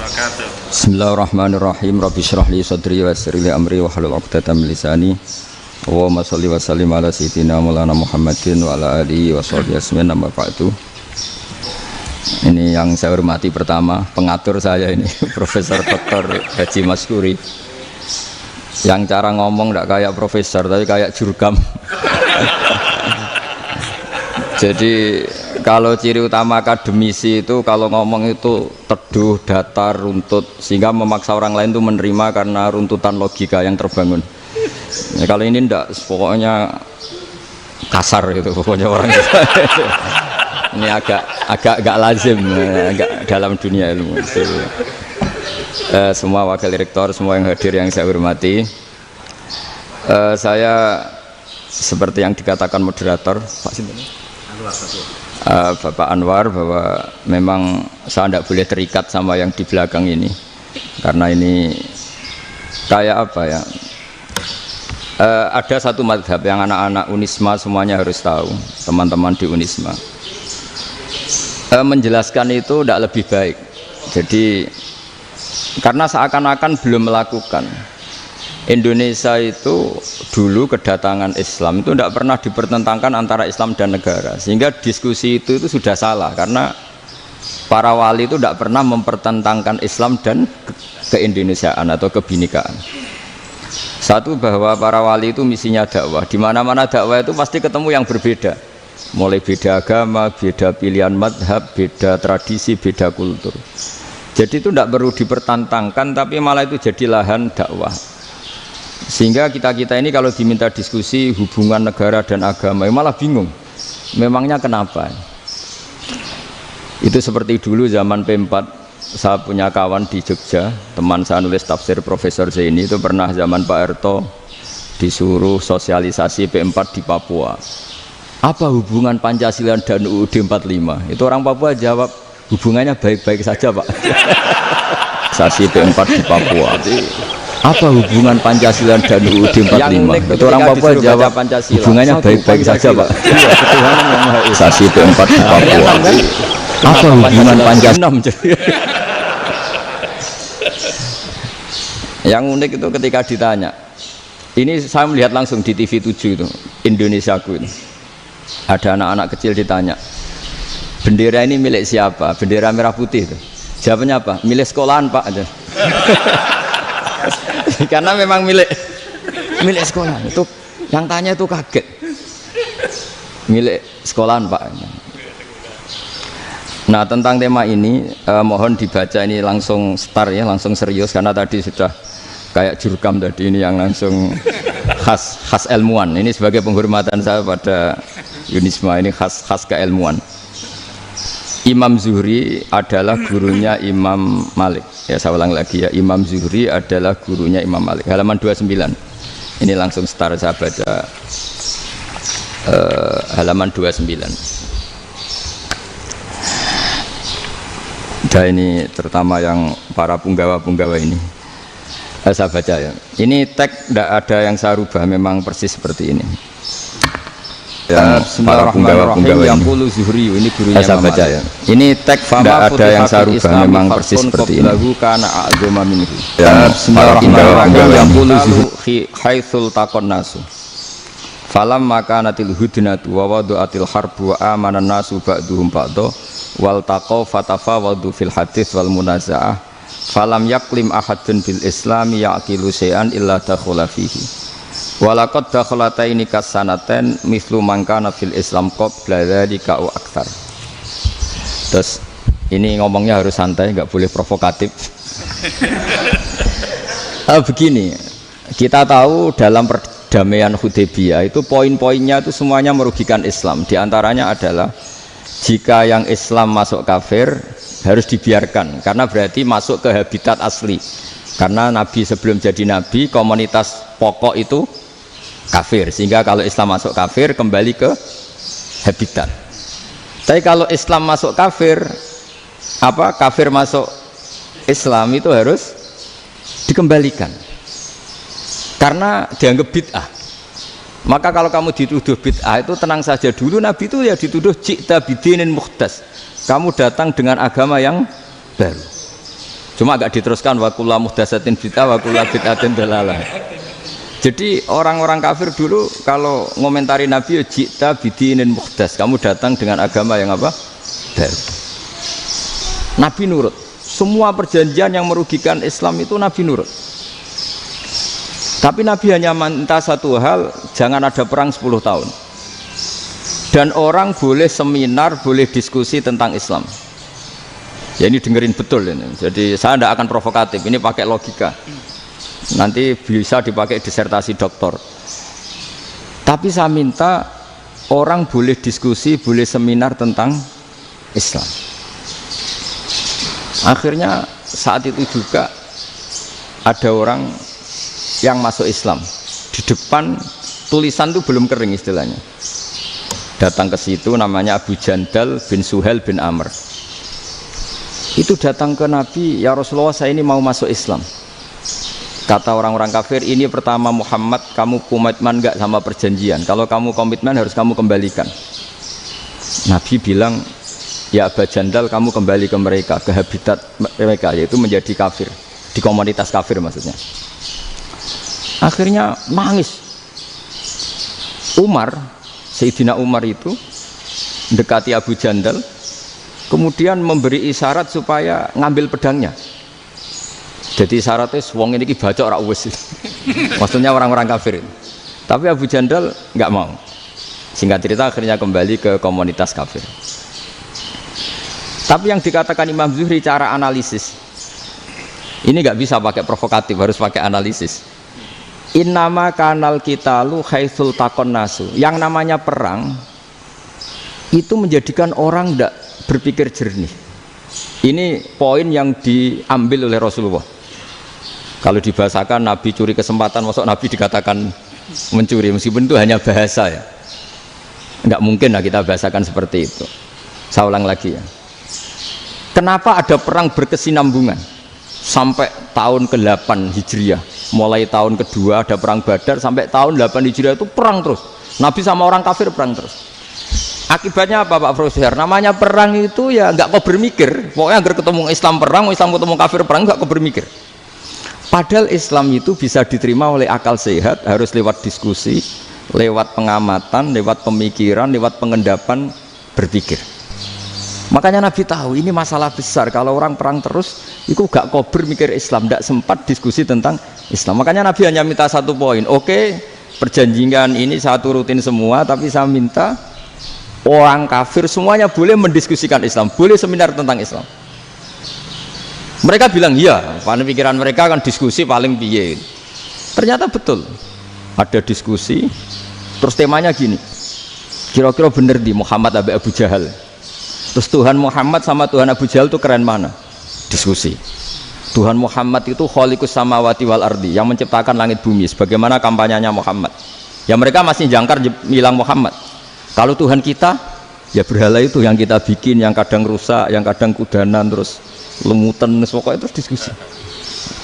wabarakatuh. Bismillahirrahmanirrahim. Rabbi shrah li sadri wa yassir li amri wahlul 'uqdatam min lisani. Allahumma shalli wa sallim ala sayyidina Maulana Muhammadin wa ala alihi wa sahbihi ajmain. Amma ba'du. Ini yang saya hormati pertama, pengatur saya ini Profesor Dr. Haji Maskuri. Yang cara ngomong tidak kayak profesor tapi kayak jurkam. Jadi kalau ciri utama akademisi itu kalau ngomong itu teduh, datar, runtut, sehingga memaksa orang lain itu menerima karena runtutan logika yang terbangun. Ya, kalau ini ndak, pokoknya kasar gitu, pokoknya orang itu. Ini agak lazim, agak dalam dunia ilmu. Semua wakil rektor, semua yang hadir yang saya hormati, saya seperti yang dikatakan moderator Pak Sinten, Bapak Anwar, bahwa memang saya tidak boleh terikat sama yang di belakang ini karena ini kayak apa ya, ada satu madhab yang anak-anak Unisma semuanya harus tahu, teman-teman di Unisma, menjelaskan itu tidak lebih baik. Jadi karena seakan-akan belum melakukan. Indonesia itu dulu kedatangan Islam itu tidak pernah dipertentangkan antara Islam dan negara, sehingga diskusi itu sudah salah karena para wali itu tidak pernah mempertentangkan Islam dan keindonesiaan atau kebinekaan. Satu, bahwa para wali itu misinya dakwah, di mana-mana dakwah itu pasti ketemu yang berbeda, mulai beda agama, beda pilihan madhab, beda tradisi, beda kultur. Jadi itu tidak perlu dipertentangkan, tapi malah itu jadi lahan dakwah. Sehingga kita ini kalau diminta diskusi hubungan negara dan agama malah bingung, memangnya kenapa. Itu seperti dulu zaman P4, saya punya kawan di Jogja, teman saya nulis tafsir Profesor Zaini, itu pernah zaman Pak Erto disuruh sosialisasi P4 di Papua. Apa hubungan Pancasila dan UUD 45? Itu orang Papua jawab, hubungannya baik-baik saja Pak. Sasi P4 di Papua. Apa hubungan Pancasila dan UUD 45? Itu orang Papua jawab, hubungannya baik-baik saja Pak. Sasi P4 di Papua. Apa hubungan Pancasila? Yang unik itu ketika ditanya, ini saya melihat langsung di TV 7 itu, Indonesiaku itu. Ada anak-anak kecil ditanya, bendera ini milik siapa? Bendera merah putih itu. Jawabannya apa? Milik sekolahan Pak. Karena memang milik sekolahan. Itu yang tanya itu kaget. Milik sekolahan Pak. Nah, tentang tema ini mohon dibaca ini langsung start ya, langsung serius, karena tadi sudah kayak jurkam tadi, ini yang langsung khas ilmuwan. Ini sebagai penghormatan saya pada Unisma, ini khas keilmuan. Imam Zuhri adalah gurunya Imam Malik. Ya, saya ulang lagi ya, Imam Zuhri adalah gurunya Imam Malik. Halaman 29. Ini langsung start, saya baca halaman 29. Dan ini terutama yang para punggawa-punggawa ini. Saya baca ya. Ini teks tidak ada yang saya rubah, memang persis seperti ini. Para punggawa-punggawa ini. Ini gurunya saya baca ya. Ini teks tidak ada yang saya rubah, memang persis seperti ini. Para punggawa-punggawa ini. Haitsul taqon nasu. Falam makanatil hudnatu wa wadu'atil harbu wa amanan nasu ba'duhum ba'du wal taqaw fatafawadu fil hadits wal munaza'ah falam yaklim ahadun bil islami yaqilu syai'an illa dakhala fihi walaqad dakhalataini kasanaten mislu man kana fil islam qabla dzalika au aktsar. Terus ini ngomongnya harus santai, nggak boleh provokatif. Begini, kita tahu dalam perdamaian Hudaybiyah itu poin-poinnya itu semuanya merugikan Islam. Di antaranya adalah jika yang Islam masuk kafir harus dibiarkan, karena berarti masuk ke habitat asli. Karena Nabi sebelum jadi Nabi, komunitas pokok itu kafir, sehingga kalau Islam masuk kafir kembali ke habitat. Tapi kalau Islam masuk kafir, kafir masuk Islam itu harus dikembalikan karena dianggap bid'ah. Maka kalau kamu dituduh bid'ah itu tenang saja dulu, Nabi itu ya dituduh ji'ta bidinin muhdas, kamu datang dengan agama yang baru. Cuma agak diteruskan wa kullu muhdatsatin bid'ah wa kullu bid'atin dalalah. Jadi orang-orang kafir dulu kalau ngomentari Nabi, jita bidinin muhdas, kamu datang dengan agama yang apa? Baru. Nabi nurut. Semua perjanjian yang merugikan Islam itu Nabi nurut. Tapi Nabi hanya minta satu hal, jangan ada perang 10 tahun. Dan orang boleh seminar, boleh diskusi tentang Islam. Ya ini dengerin betul ini. Jadi saya tidak akan provokatif, ini pakai logika. Nanti bisa dipakai disertasi doktor. Tapi saya minta orang boleh diskusi, boleh seminar tentang Islam. Akhirnya saat itu juga ada orang yang masuk Islam. Di depan tulisan itu belum kering istilahnya. Datang ke situ namanya Abu Jandal bin Suhail bin Amr. Itu datang ke Nabi, ya Rasulullah saya ini mau masuk Islam. Kata orang-orang kafir, ini pertama Muhammad, kamu komitmen enggak sama perjanjian? Kalau kamu komitmen harus kamu kembalikan. Nabi bilang, ya Abu Jandal kamu kembali ke mereka, ke habitat mereka, yaitu menjadi kafir, di komunitas kafir maksudnya. Akhirnya nangis. Umar, Sayyidina Umar itu mendekati Abu Jandal, kemudian memberi isyarat supaya ngambil pedangnya. Jadi syaratnya wong ini baca ora wis. Maksudnya orang-orang kafir. Tapi Abu Jandal nggak mau. Singkat cerita akhirnya kembali ke komunitas kafir. Tapi yang dikatakan Imam Zuhri cara analisis ini nggak bisa pakai provokatif, harus pakai analisis. Innama kanal qitalu haitsul taqon nasu. Yang namanya perang itu menjadikan orang tidak berpikir jernih. Ini poin yang diambil oleh Rasulullah. Kalau dibahasakan Nabi curi kesempatan, maksud Nabi dikatakan mencuri, meskipun itu hanya bahasa ya. Enggak mungkin lah kita bahasakan seperti itu. Saya ulang lagi ya. Kenapa ada perang berkesinambungan sampai tahun ke-8 Hijriah? Mulai tahun kedua ada perang Badar sampai tahun 8 Hijriah itu perang terus. Nabi sama orang kafir perang terus. Akibatnya apa Pak Profesor? Namanya perang itu ya nggak kau bermikir. Pokoknya agar ketemu Islam perang, Islam ketemu kafir perang, nggak kau bermikir. Padahal Islam itu bisa diterima oleh akal sehat, harus lewat diskusi, lewat pengamatan, lewat pemikiran, lewat pengendapan berpikir. Makanya Nabi tahu ini masalah besar. Kalau orang perang terus, itu gak kau bermikir Islam, tidak sempat diskusi tentang Islam. Makanya Nabi hanya minta satu poin. Oke, perjanjian ini saya turutin semua, tapi saya minta orang kafir semuanya boleh mendiskusikan Islam, boleh seminar tentang Islam. Mereka bilang iya, pada pikiran mereka kan diskusi paling piye. Ternyata betul, ada diskusi. Terus temanya gini, kira-kira bener di Muhammad Abu Jahal. Terus Tuhan Muhammad sama Tuhan Abu Jahal itu keren mana? Diskusi. Tuhan Muhammad itu khaliqus samawati wal ardi, yang menciptakan langit bumi. Sebagaimana kampanyenya Muhammad. Ya mereka masih jangkar bilang Muhammad. Kalau Tuhan kita, ya berhala itu yang kita bikin, yang kadang rusak, yang kadang kudanan, terus lemutan, pokoknya terus diskusi.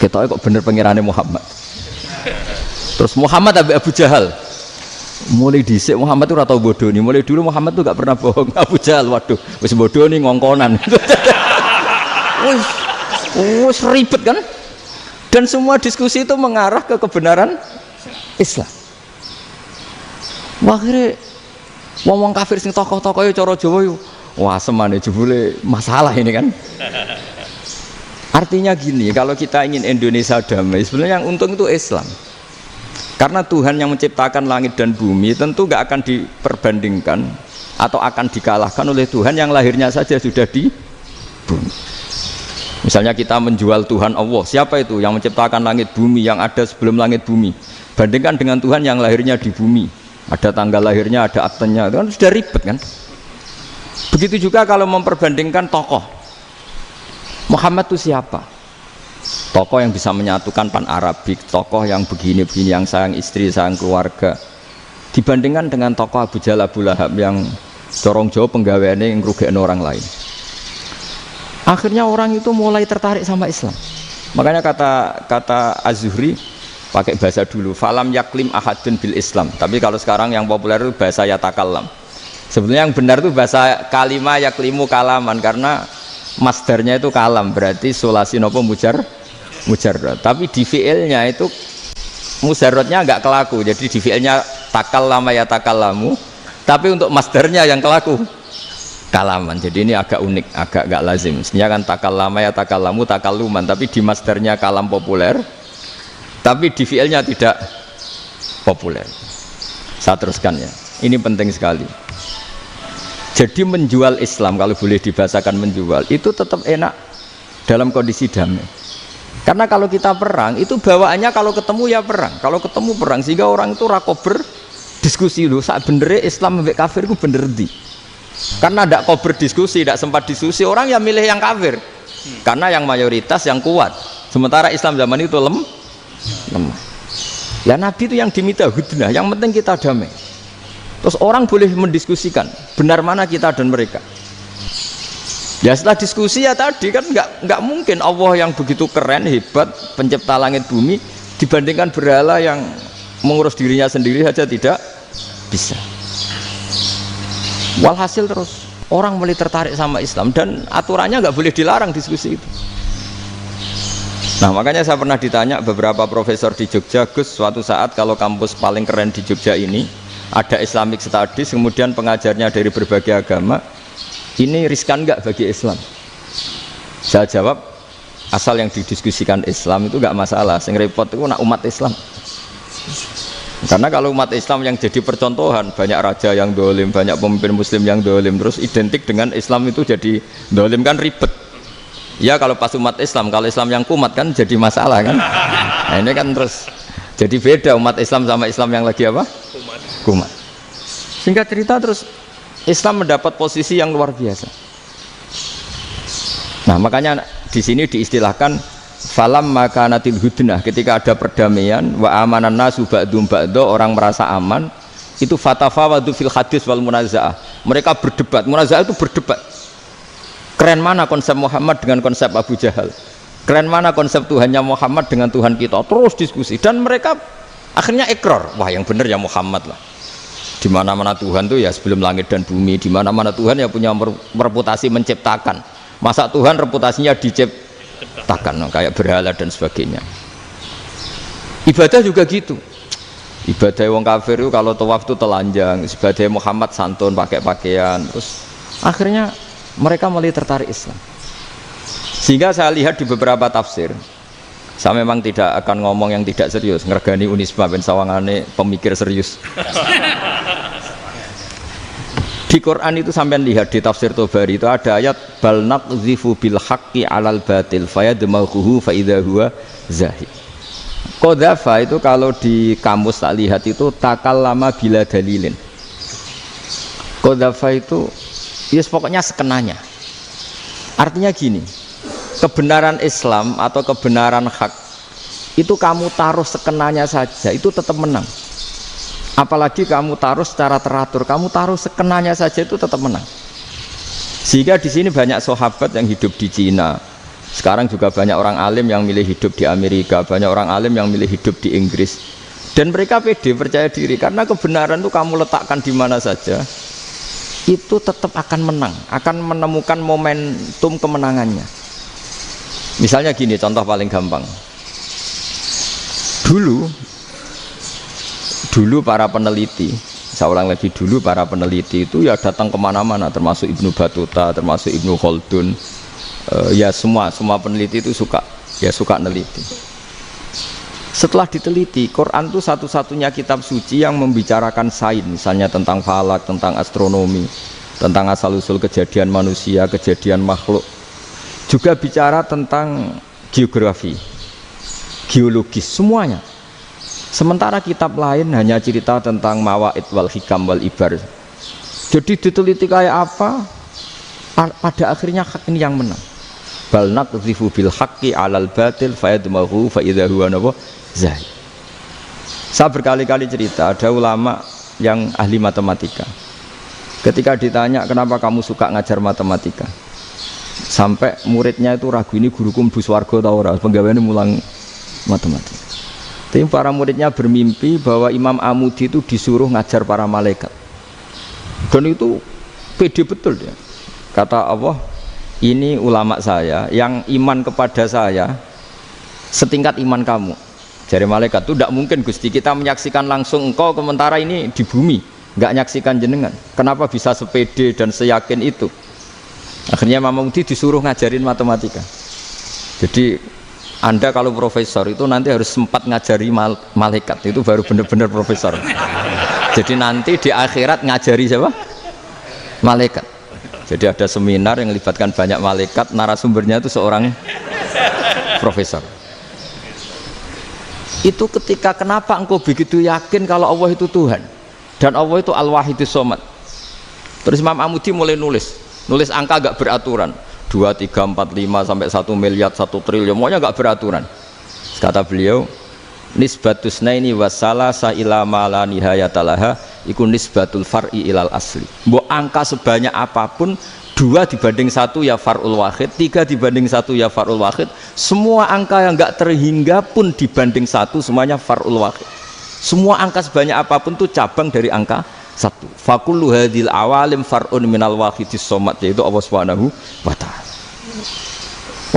Kita kok bener pengirannya Muhammad. Terus Muhammad Abu Jahal. Mulai dhisik Muhammad itu ratau bodoh nih. Mulai dulu Muhammad tuh gak pernah bohong. Abu Jahal, waduh, wis bodoh nih ngongkonan. Wis ribet kan? Dan semua diskusi itu mengarah ke kebenaran Islam. Akhirnya ngomong kafir sing tokoh-tokoh yo cara Jawa yo. Wah, semane jebule masalah ini kan. Artinya gini, kalau kita ingin Indonesia damai, sebenarnya yang untung itu Islam. Karena Tuhan yang menciptakan langit dan bumi tentu gak akan diperbandingkan atau akan dikalahkan oleh Tuhan yang lahirnya saja sudah di bumi. Misalnya kita menjual Tuhan Allah, siapa itu yang menciptakan langit bumi, yang ada sebelum langit bumi? Bandingkan dengan Tuhan yang lahirnya di bumi, ada tanggal lahirnya, ada aktenya, itu kan sudah ribet kan? Begitu juga kalau memperbandingkan tokoh. Muhammad itu siapa? Tokoh yang bisa menyatukan pan-Arabik, tokoh yang begini-begini, yang sayang istri, sayang keluarga. Dibandingkan dengan tokoh Abu Jahal, Abu Lahab yang corong jauh penggaweannya yang ngerugikan orang lain. Akhirnya orang itu mulai tertarik sama Islam. Makanya kata Az-Zuhri pakai bahasa dulu, falam yaklim ahadun bil Islam. Tapi kalau sekarang yang populer itu bahasa yatakallam. Sebenarnya yang benar itu bahasa kalimah yaklimu kalaman, karena masdarnya itu kalam, berarti sulasi nopo mujarrad. Tapi di fi'ilnya itu mujarradnya enggak kelaku. Jadi di fi'ilnya takallama ya takallamu, tapi untuk masdarnya yang kelaku kalaman. Jadi ini agak unik, agak enggak lazim. Sebenarnya kan takallama ya takallamu takalluman, tapi di masdarnya kalam populer, tapi di fi'ilnya tidak populer. Saya teruskan ya. Ini penting sekali. Jadi menjual Islam, kalau boleh dibahasakan menjual, itu tetap enak dalam kondisi damai. Karena kalau kita perang, itu bawaannya kalau ketemu ya perang. Kalau ketemu perang, sehingga orang itu rakober diskusi loh. Saat bener Islam sampai kafir itu bener di. Karena tidak kober diskusi, tidak sempat diskusi, orang yang milih yang kafir. Karena yang mayoritas yang kuat. Sementara Islam zaman itu lemah. Ya Nabi itu yang diminta hudnah, yang penting kita damai. Terus orang boleh mendiskusikan benar mana kita dan mereka. Ya setelah diskusi ya tadi kan nggak mungkin Allah yang begitu keren hebat pencipta langit bumi dibandingkan berhala yang mengurus dirinya sendiri saja tidak bisa. Walhasil terus orang mulai tertarik sama Islam dan aturannya nggak boleh dilarang diskusi itu. Nah makanya saya pernah ditanya beberapa profesor di Jogja, Gus suatu saat kalau kampus paling keren di Jogja ini ada Islamic Studies, kemudian pengajarnya dari berbagai agama, ini riskan nggak bagi Islam? Saya jawab, asal yang didiskusikan Islam itu nggak masalah, yang repot itu nak umat Islam. Karena kalau umat Islam yang jadi percontohan, banyak raja yang dolim, banyak pemimpin muslim yang dolim, terus identik dengan Islam itu jadi dolim kan ribet. Ya kalau pas umat Islam, kalau Islam yang kumat kan jadi masalah kan. Nah ini kan terus jadi beda umat Islam sama Islam yang lagi apa? Kumat. Singkat cerita terus Islam mendapat posisi yang luar biasa. Nah makanya di sini diistilahkan falam makanatil hudnah, ketika ada perdamaian wa amanan nasu ba'dum ba'do, orang merasa aman, itu fatafawadu fil hadis wal munazaah. Mereka berdebat, munazaah itu berdebat. Keren mana konsep Muhammad dengan konsep Abu Jahal? Keren mana konsep Tuhannya Muhammad dengan Tuhan kita? Terus diskusi dan mereka akhirnya ikrar, wah yang benar ya Muhammad lah. Di mana-mana Tuhan tuh ya sebelum langit dan bumi, di mana-mana Tuhan ya punya reputasi menciptakan. Masa Tuhan reputasinya diciptakan, kayak berhala dan sebagainya. Ibadah juga gitu. Ibadah wong kafir itu kalau tawaf itu telanjang, ibadah Muhammad santun pakai pakaian. Terus akhirnya mereka mulai tertarik Islam. Sehingga saya lihat di beberapa tafsir, saya memang tidak akan ngomong yang tidak serius, ngergani Unisba ben sawangane pemikir serius. Di Quran itu sampai lihat di tafsir Tobari itu ada ayat bal naqzifu bil haqqi 'alal batil fayadmaghuhu fa idza huwa zahid. Qadzafa itu kalau di kamus tak lihat itu takallama bila dalilin. Qadzafa itu yes pokoknya sekenanya. Artinya gini, kebenaran Islam atau kebenaran hak itu kamu taruh sekenanya saja itu tetap menang. Apalagi kamu taruh secara teratur, kamu taruh sekenanya saja itu tetap menang. Sehingga di sini banyak sahabat yang hidup di Cina. Sekarang juga banyak orang alim yang milih hidup di Amerika, banyak orang alim yang milih hidup di Inggris. Dan mereka pede, percaya diri karena kebenaran itu kamu letakkan di mana saja itu tetap akan menang, akan menemukan momentum kemenangannya. Misalnya gini, contoh paling gampang. Dulu para peneliti, saya ulang lagi, dulu para peneliti itu ya datang kemana-mana, termasuk Ibnu Battuta, termasuk Ibnu Khaldun, ya semua peneliti itu suka neliti. Setelah diteliti, Quran itu satu-satunya kitab suci yang membicarakan sains, misalnya tentang falak, tentang astronomi, tentang asal-usul kejadian manusia, kejadian makhluk. Juga bicara tentang geografi, geologis, semuanya. Sementara kitab lain hanya cerita tentang mawaid wal hikam wal ibar. Jadi diteliti kayak apa, pada akhirnya hak ini yang menang. Bal naqdhifu bil haqqi 'alal batil fayadmaghu fa idza huwa zahid. Saya berkali-kali cerita, ada ulama yang ahli matematika. Ketika ditanya kenapa kamu suka ngajar matematika, sampai muridnya itu ragu, ini guruku mlebu swarga ta ora, penggaweane mulang matematika. Tapi para muridnya bermimpi bahwa Imam Amudi itu disuruh ngajar para malaikat. Dan itu pede betul dia. Kata Allah, ini ulama saya yang iman kepada saya setingkat iman kamu. Dari malaikat itu tidak mungkin Gusti, kita menyaksikan langsung engkau, sementara ini di bumi nggak nyaksikan jenengan. Kenapa bisa sepede dan seyakin itu? Akhirnya Imam Mudi disuruh ngajarin matematika. Jadi Anda kalau profesor itu nanti harus sempat ngajari malaikat, itu baru benar-benar profesor. Jadi nanti di akhirat ngajari siapa? Malaikat. Jadi ada seminar yang melibatkan banyak malaikat, narasumbernya itu seorang profesor. Itu ketika kenapa engkau begitu yakin kalau Allah itu Tuhan dan Allah itu Al-Wahidus Shomad. Terus Imam Amudi mulai nulis angka gak beraturan, 2, 3, 4, 5 sampai 1 miliar, 1 triliun, semuanya gak beraturan. Kata beliau, nisbatus naini wasalasa ila ma la nihayatalaha iku nisbatul far'i ilal asli. Mbok angka sebanyak apapun, 2 dibanding 1 ya far'ul wahid, 3 dibanding 1 ya far'ul wahid. Semua angka yang enggak terhingga pun dibanding 1 semuanya far'ul wahid. Semua angka sebanyak apapun itu cabang dari angka 1. Fakullu hadhil awalim far'un minal wahidis shomad, yaitu Allah Subhanahu wa ta'ala.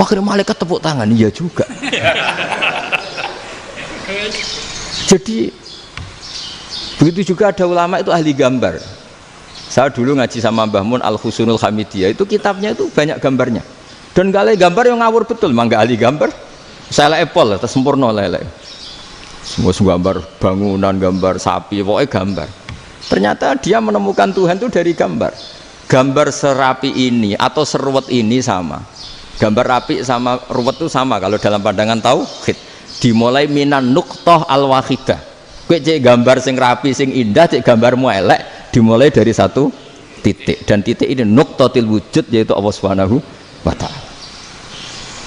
Wakil malaikat tepuk tangan, iya juga. Jadi begitu juga ada ulama itu ahli gambar. Saya dulu ngaji sama Mbah Mun Al-Husunul Hamidiyah, itu kitabnya itu banyak gambarnya. Dan gale gambar yang ngawur betul, mangga ahli gambar. Saya epol, terus sempurna lele. Semua gambar bangunan, gambar sapi, pokoknya gambar. Ternyata dia menemukan Tuhan itu dari gambar. Gambar serapi ini atau seruwet ini sama. Gambar rapi sama ruwet itu sama kalau dalam pandangan tauhid. Dimulai minan nuqtah al-wahidah. Kowe cek gambar sing rapi, sing indah, cek gambarmu elek. Dimulai dari 1 titik, dan titik ini nuqtatil wujud, yaitu Allah Subhanahu wa ta'ala.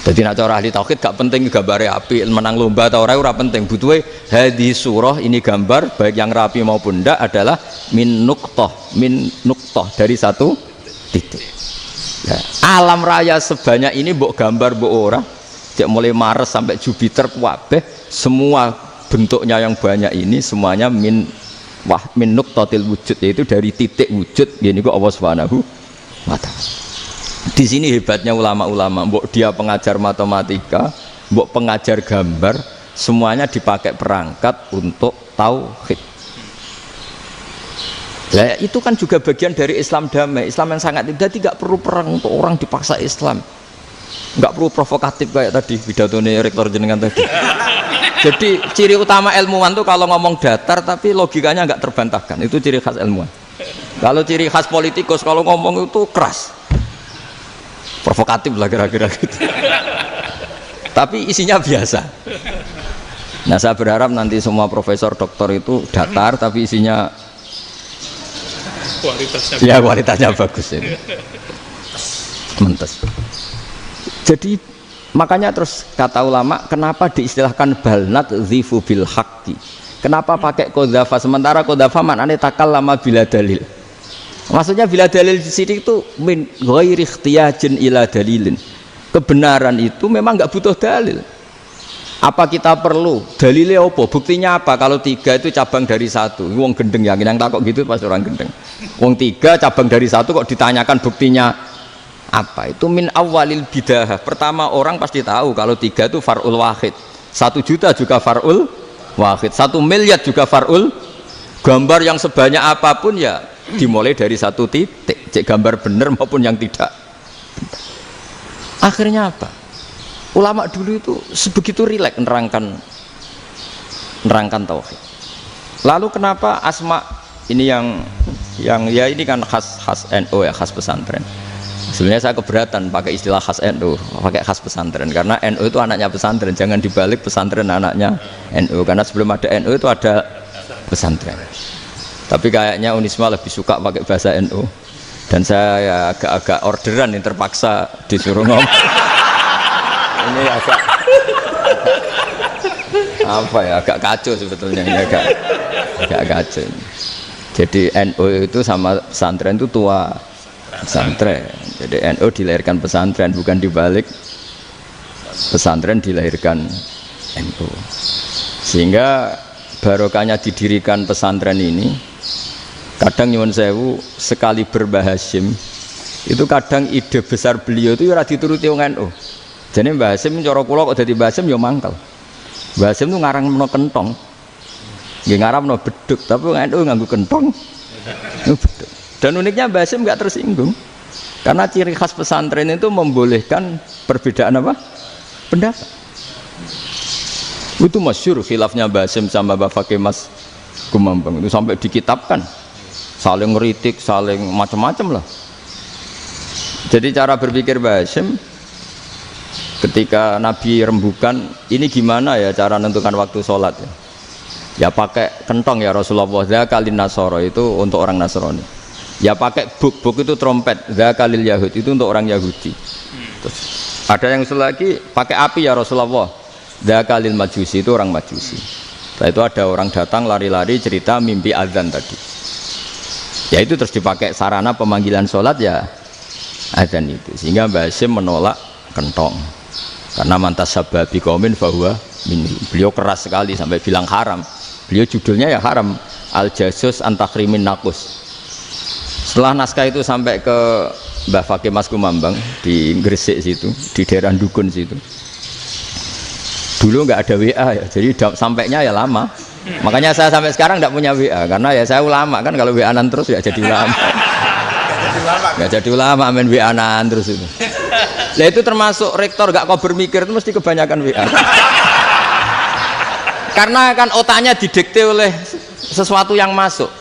Jadi nak cara ahli tauhid gak penting gambare api, menang lomba atau ora penting. Butuhe hadis surah ini gambar baik yang rapi maupun ndak adalah min nuqtah dari 1 titik. Ya, alam raya sebanyak ini mbok gambar mbok ora, cek mulai Mars sampai Jupiter kabeh semua bentuknya yang banyak ini semuanya min nuqtatil wujud, yaitu dari titik wujud. Gini kok Allah Subhanahu wa ta'ala. Di sini hebatnya ulama-ulama, mbok dia pengajar matematika, mbok pengajar gambar, semuanya dipakai perangkat untuk tauhid. Nah, itu kan juga bagian dari Islam damai, Islam yang sangat tidak perlu perang untuk orang dipaksa Islam. Nggak perlu provokatif kayak tadi pidatone rektor jenengan tadi. Jadi ciri utama ilmuwan tuh kalau ngomong datar tapi logikanya nggak terbantahkan, itu ciri khas ilmuwan. Kalau ciri khas politikus kalau ngomong itu keras, provokatif lah kira-kira gitu. Tapi isinya biasa. Nah saya berharap nanti semua profesor doktor itu datar tapi isinya kualitasnya bagus ya. Mentes. Jadi makanya terus kata ulama, kenapa diistilahkan balnat zifu bil haqqi? Kenapa pakai qadzafa sementara qadzafa maknanya takallama bila dalil? Maksudnya bila dalil di sini itu min ghairi ikhtiyajin ila dalilin. Kebenaran itu memang nggak butuh dalil. Apa kita perlu dalilnya apa? Buktinya apa? Kalau 3 itu cabang dari 1. Wong gendeng yakin yang takut gitu pas orang gendeng. Wong 3 cabang dari 1 kok ditanyakan buktinya apa? Itu min awalil bidah. Pertama orang pasti tahu kalau 3 itu far'ul wahid, 1 juta juga far'ul wahid, 1 miliar juga far'ul. Gambar yang sebanyak apapun ya dimulai dari 1 titik, cek gambar benar maupun yang tidak. Akhirnya apa? Ulama dulu itu sebegitu rileks nerangkan tauhid. Lalu kenapa asma ini yang ya ini kan khas NU ya, khas pesantren. Sebenarnya saya keberatan pakai istilah khas NU, pakai khas pesantren karena NU itu anaknya pesantren, jangan dibalik pesantren anaknya NU, karena sebelum ada NU itu ada pesantren. Tapi kayaknya Unisma lebih suka pakai bahasa NU dan saya ya agak-agak orderan yang terpaksa disuruh ngomong. Ini agak apa ya, agak kacau sebetulnya, ini agak kacau. Jadi NU itu sama pesantren itu tua pesantren. Jadi NU dilahirkan pesantren, bukan dibalik pesantren dilahirkan NU. Sehingga barokahnya didirikan pesantren ini, kadang nyuwun sewu sekali berbahasa Hashim Itu kadang ide besar beliau itu ora dituruti wong NU. Jane Mbah Hasim cara kula kok dadi Mbah Hasim ya mangkel. Mbah Hasim itu ngarangno kentong. Nggih ngaramno beduk, tapi wong NU nganggo kentong. Beduk. Dan uniknya Mbah Hasim enggak tersinggung. Karena ciri khas pesantren itu membolehkan perbedaan apa? Pendapat. Itu masyhur khilafnya Mbah Hasim sama Mbah Fakih Mas Kumambang itu sampai dikitabkan. Saling ngeritik, saling macam-macam lah. Jadi cara berpikir Mbah Hasim ketika Nabi rembukan, ini gimana ya cara menentukan waktu sholat ya? Ya pakai kentong ya Rasulullah, dzakalin nasoro itu untuk orang Nasrani. Ya pakai buk itu trompet, dzakalil Yahud itu untuk orang Yahudi. Terus ada yang lagi pakai api ya Rasulullah, dzakalil Majusi itu orang Majusi. Setelah itu ada orang datang lari-lari cerita mimpi azan tadi. Ya itu terus dipakai sarana pemanggilan sholat ya azan itu, sehingga Mbah Hasim menolak kentong karena mantas sababi qaumin fahuwa minhum. Beliau keras sekali sampai bilang haram. Beliau judulnya ya haram, al jasus antakrimin nakus. Setelah naskah itu sampai ke Mbah Fakih Mas Kumambang di Gresik situ, di daerah Dukun situ. Dulu nggak ada WA ya, jadi sampainya ya lama. Makanya saya sampai sekarang nggak punya WA karena ya saya ulama kan, kalau WA-an terus ya jadi ulama. Nggak jadi ulama main WA-an terus itu. Nah itu termasuk rektor gak kau bermikir itu mesti kebanyakan WA. Karena kan otaknya didikte oleh sesuatu yang masuk,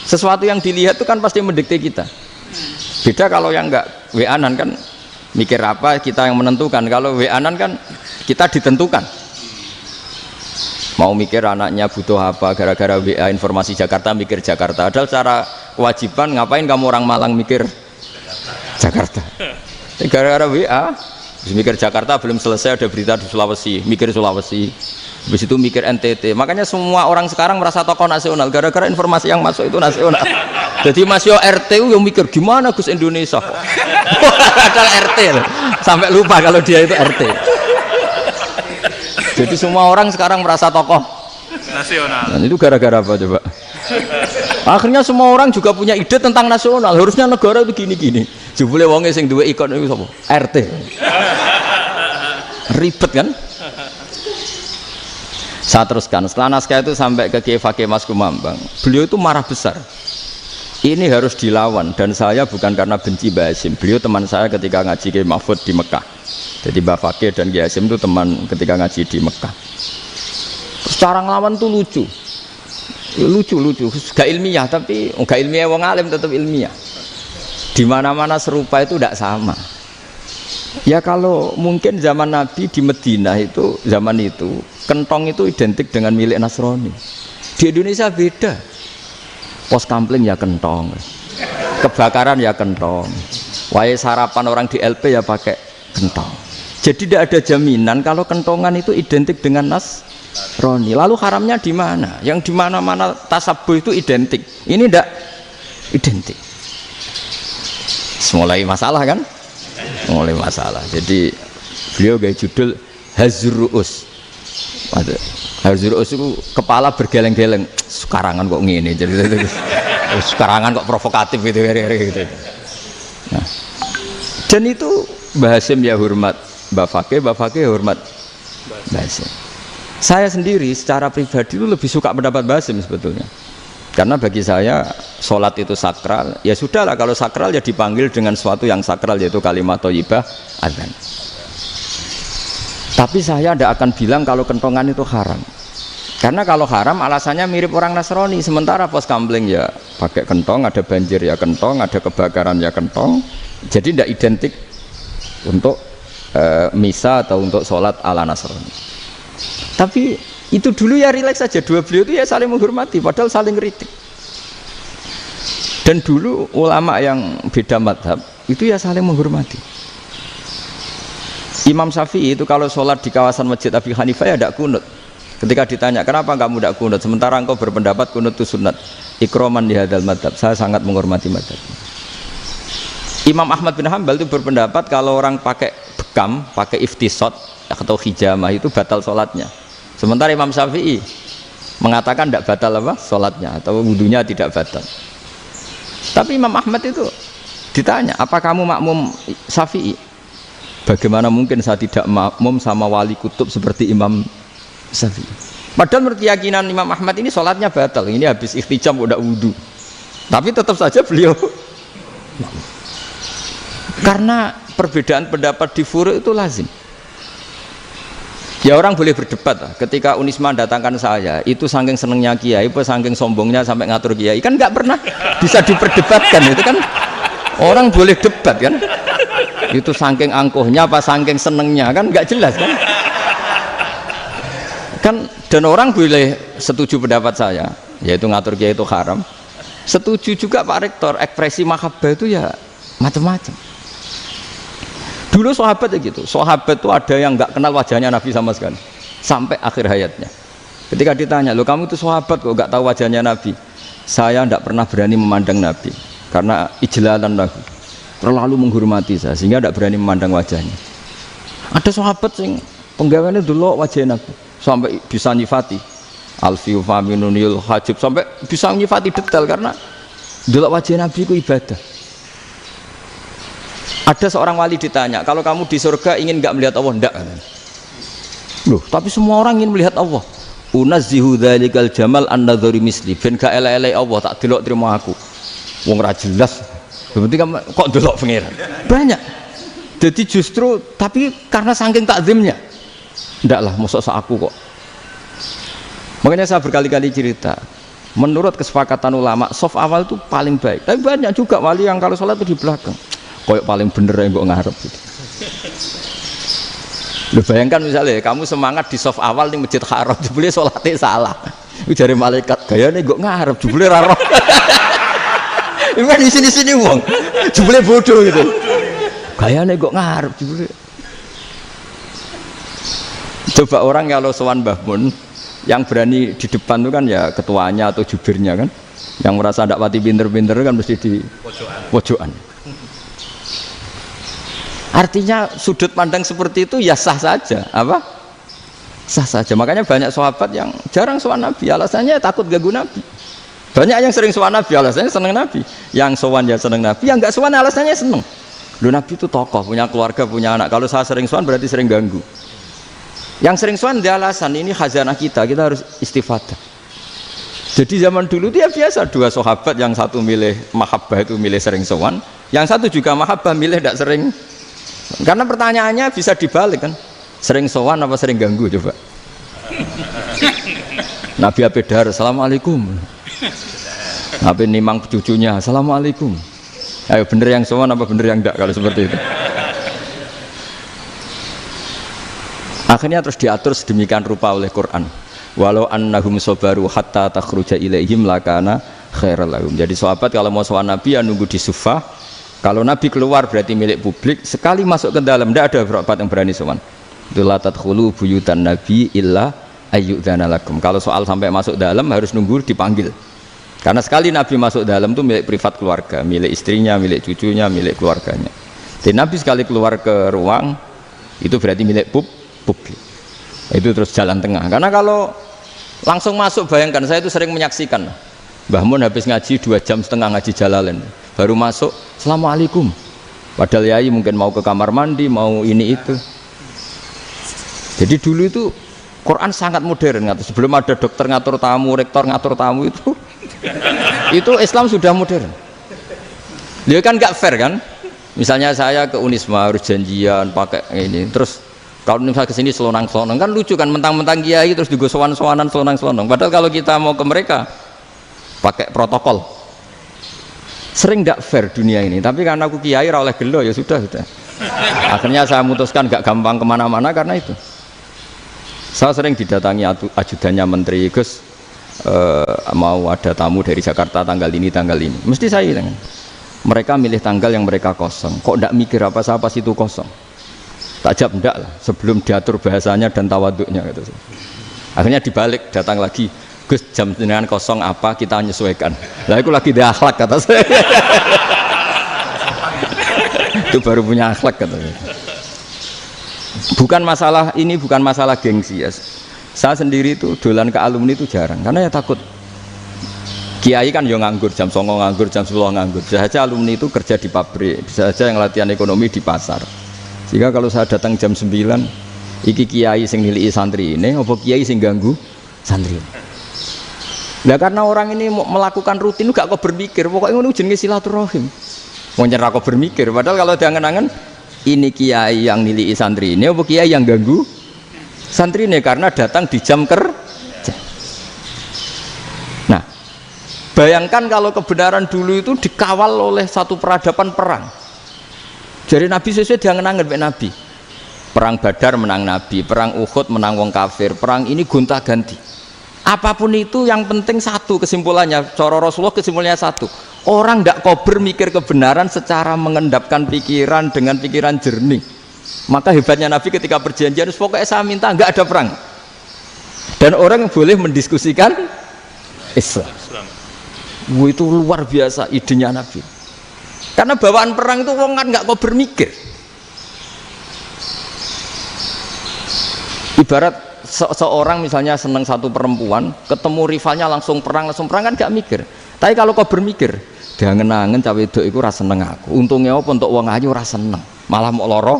sesuatu yang dilihat itu kan pasti mendikte kita. Beda kalau yang nggak WA-an kan mikir apa kita yang menentukan. Kalau WA-an kan kita ditentukan. Mau mikir anaknya butuh apa, gara-gara WA informasi Jakarta mikir Jakarta. Padahal secara kewajiban ngapain kamu orang Malang mikir Jakarta? Gara-gara WA mikir Jakarta belum selesai ada berita di Sulawesi, mikir Sulawesi. Habis itu mikir NTT. Makanya semua orang sekarang merasa tokoh nasional gara-gara informasi yang masuk itu nasional. Jadi Mas Yo RT yang mikir gimana Gus Indonesia. Padahal RT loh. Sampai lupa kalau dia itu RT. Jadi semua orang sekarang merasa tokoh nasional. Dan itu gara-gara apa coba? Akhirnya semua orang juga punya ide tentang nasional. Harusnya negara itu gini-gini. Jebule wonge sing duwe ikon itu sapa? RT. Ribet kan? Saya teruskan. Setelah naskah itu sampai ke Kiai Fakih Mas Kumambang. Beliau itu marah besar. Ini harus dilawan dan saya bukan karena benci Mbah Hasim. Beliau teman saya ketika ngaji Kiai Mahfud di Mekah. Jadi Mbah Fakih dan Kiai Hasim itu teman ketika ngaji di Mekah. Terus cara ngelawan tuh lucu, gak ilmiah tapi gak ilmiah wong alim tetap ilmiah. Di mana-mana serupa itu tidak sama. Ya kalau mungkin zaman Nabi di Madinah itu zaman itu kentong itu identik dengan milik Nasrani. Di Indonesia beda. Pos kampling ya kentong, kebakaran ya kentong, wae sarapan orang di LP ya pakai kentong. Jadi tidak ada jaminan kalau kentongan itu identik dengan Nasrani. Lalu haramnya di mana? Yang di mana-mana tasabuh itu identik. Ini tidak identik. Mulai masalah kan? Mulai masalah. Jadi beliau gaya judul Hazruus. Hazruus itu kepala bergeleng-geleng. Sekarangan kok ngene. Jadi sekarangan kok provokatif gitu. Nah, dan itu Mbah Hasim ya hormat Mbah Fakih hormat Mbah Hasim. Saya sendiri secara pribadi itu lebih suka pendapat Mbah Hasim sebetulnya. Karena bagi saya sholat itu sakral. Ya sudahlah kalau sakral ya dipanggil dengan sesuatu yang sakral yaitu kalimat thayyibah adzan. Tapi saya tidak akan bilang kalau kentongan itu haram. Karena kalau haram alasannya mirip orang Nasrani. Sementara pos kampling ya pakai kentong, ada banjir ya kentong, ada kebakaran ya kentong. Jadi tidak identik untuk misa atau untuk sholat ala Nasrani. Tapi itu dulu ya rileks saja. Dua beliau itu ya saling menghormati padahal saling kritik. Dan dulu ulama yang beda madhab itu ya saling menghormati. Imam Syafi'i itu kalau sholat di kawasan Masjid Abi Hanifah ya tidak kunut. Ketika ditanya kenapa kamu tidak kunut sementara engkau berpendapat kunut itu sunat, ikroman di hadal madhab, saya sangat menghormati madhab. Imam Ahmad bin Hanbal itu berpendapat kalau orang pakai bekam, pakai iftisot atau hijamah itu batal sholatnya. Sementara Imam Syafi'i mengatakan tidak batal apa sholatnya atau wudunya tidak batal. Tapi Imam Ahmad itu Ditanya, apa kamu makmum Syafi'i? Bagaimana mungkin saya tidak makmum sama wali kutub seperti Imam Syafi'i? Padahal menurut keyakinan Imam Ahmad ini sholatnya batal. Ini habis ikhtijam udah wudhu. Tapi tetap saja beliau. Karena perbedaan pendapat di furu' itu lazim. Ya orang boleh berdebat lah. Ketika Unisma datangkan saya, itu saking senengnya kiai, apa saking sombongnya sampai ngatur kiai, kan nggak pernah bisa diperdebatkan. Itu kan orang boleh debat kan. Itu saking angkuhnya apa saking senengnya kan nggak jelas kan. Kan dan orang boleh setuju pendapat saya, yaitu ngatur kiai itu haram. Setuju juga Pak Rektor, ekspresi mahabbah itu ya macam-macam. Dulu sahabat ya gitu, sahabat itu ada yang nggak kenal wajahnya Nabi sama sekali sampai akhir hayatnya. Ketika ditanya, lo kamu itu sahabat kok nggak tahu wajahnya Nabi? Saya tidak pernah berani memandang Nabi karena ijlalan Nabi, terlalu menghormati saya sehingga tidak berani memandang wajahnya. Ada sahabat yang penggawaannya dulu wajah Nabi sampai bisa nyifati alfiu faminunil hajib, sampai bisa nyifati detail karena dulu wajah Nabi itu ibadah. Ada seorang wali ditanya, kalau kamu di surga ingin nggak melihat Allah? Enggak. Loh, tapi semua orang ingin melihat Allah. Unazzihu dzalikal jamal an-nadzari misli. Ben gak elek-elek Allah tak delok terima aku. Wong ra jelas. Berarti kok delok pangeran. Banyak. Jadi justru tapi karena saking takzimnya. Enggak lah, mosok sak aku kok. Makanya saya berkali-kali cerita. Menurut kesepakatan ulama, soft awal itu paling baik. Tapi banyak juga wali yang kalau sholat itu di belakang. Koyok paling bener yang gue ngarep gitu. Lu bayangkan misalnya kamu semangat di soft awal nih masjid haram, jebule sholatnya salah. Itu dari malaikat gaya nih gue ngarep, jebule raro. Ini di sini wong, jebule bodoh gitu. Gaya nih gue ngarep, jebule. Coba orang kalau sowan Mbah Mun, yang berani di depan itu kan ya ketuanya atau jubirnya kan, yang merasa tidak pati pinter-pinter kan mesti di pojokan. Artinya sudut pandang seperti itu ya sah saja, apa? Sah saja. Makanya banyak sahabat yang jarang sowan Nabi, alasannya takut ganggu Nabi. Banyak yang sering sowan Nabi, alasannya seneng Nabi. Yang sowan ya seneng Nabi, yang enggak sowan alasannya seneng. Loh, Nabi itu tokoh, punya keluarga, punya anak. Kalau saya sering sowan berarti sering ganggu. Yang sering sowan dia alasan ini khazanah kita harus istifadah. Jadi zaman dulu dia biasa dua sahabat, yang satu milih mahabbah itu milih sering sowan, yang satu juga mahabbah milih tidak sering. Karena pertanyaannya bisa dibalik kan, sering sowan apa sering ganggu coba. Nabi Abedar, assalamualaikum. Nabi nimang cucunya, assalamualaikum. Ayo bener yang sowan apa bener yang enggak kalau seperti itu. Akhirnya terus diatur sedemikian rupa oleh Quran. Walau annahum sabaru hatta takhruja ilaihim lakana khairal lahum. Jadi sahabat kalau mau sowan Nabi ya nunggu di Sufah. Kalau Nabi keluar berarti milik publik, sekali masuk ke dalam tidak ada sahabat yang berani sowan. La tadkhulu buyutan Nabi illa ayyudzana lakum. Kalau soal sampai masuk dalam harus nunggu dipanggil. Karena sekali Nabi masuk dalam itu milik privat keluarga, milik istrinya, milik cucunya, milik keluarganya. Jadi Nabi sekali keluar ke ruang itu berarti milik publik. Itu terus jalan tengah. Karena kalau langsung masuk, bayangkan saya itu sering menyaksikan. Mbah Mun habis ngaji 2,5 jam ngaji Jalalain. Baru masuk, assalamualaikum. Padahal yai mungkin mau ke kamar mandi, mau ini itu. Jadi dulu itu Quran sangat modern. Sebelum ada dokter ngatur tamu, rektor ngatur tamu itu Islam sudah modern. Dia kan nggak fair kan? Misalnya saya ke Unisma harus janjian pakai ini, terus kalau misalnya kesini selonang-selonang kan lucu kan, mentang-mentang kiai terus juga sowan-sowanan selonang-selonang. Padahal kalau kita mau ke mereka pakai protokol. Sering tidak fair dunia ini, tapi karena aku kiai oleh gelo ya sudah. Akhirnya saya memutuskan gak gampang kemana-mana karena itu. Saya sering didatangi ajudannya menteri, Gus mau ada tamu dari Jakarta tanggal ini, mesti saya dengan mereka milih tanggal yang mereka kosong. Kok tidak mikir apa saya pas itu kosong? Tak jawab enggak lah, sebelum diatur bahasanya dan tawaduknya gitu. Akhirnya dibalik, datang lagi, Gus jam jenengan kosong apa kita menyesuaikan. Lah aku lagi di akhlak kata saya. Itu baru punya akhlak katanya. Bukan masalah ini, bukan masalah gengsi ya. Saya sendiri itu dolan ke alumni itu jarang karena ya takut Kiai kan yo nganggur jam 09.00 nganggur, jam 10 nganggur. Bisa saja alumni itu kerja di pabrik, bisa saja yang latihan ekonomi di pasar. Sehingga kalau saya datang jam 9, iki kiai sing nilai santri ini, apa kiai sing ganggu santri. Nah karena orang ini melakukan rutin gak kok berpikir, pokoknya ngono jenenge silaturahim. Mau nyerah kok berpikir, padahal kalau diangen-angen ini kiai yang nilai santri ini, apa kiai yang ganggu santri ini karena datang di jam kerja. Nah, bayangkan kalau kebenaran dulu itu dikawal oleh satu peradaban perang. Jadi Nabi sesuai diangen-angen Pak Nabi. Perang Badar menang Nabi, perang Uhud menang wong kafir, perang ini gonta-ganti. Apapun itu yang penting satu kesimpulannya, cara Rasulullah kesimpulannya satu. Orang tidak kober mikir kebenaran secara mengendapkan pikiran dengan pikiran jernih. Maka hebatnya Nabi ketika perjanjian, pokoknya saya minta nggak ada perang. Dan orang boleh mendiskusikan Islam. Itu luar biasa idenya Nabi. Karena bawaan perang itu orang kan nggak kok bermikir. Ibarat seorang misalnya senang satu perempuan, ketemu rivalnya langsung perang kan nggak mikir. Tapi kalau kau bermikir, diangen-angen cawe itu rasa seneng aku. Untungnya apa untuk uang aja rasa seneng, malah mau loro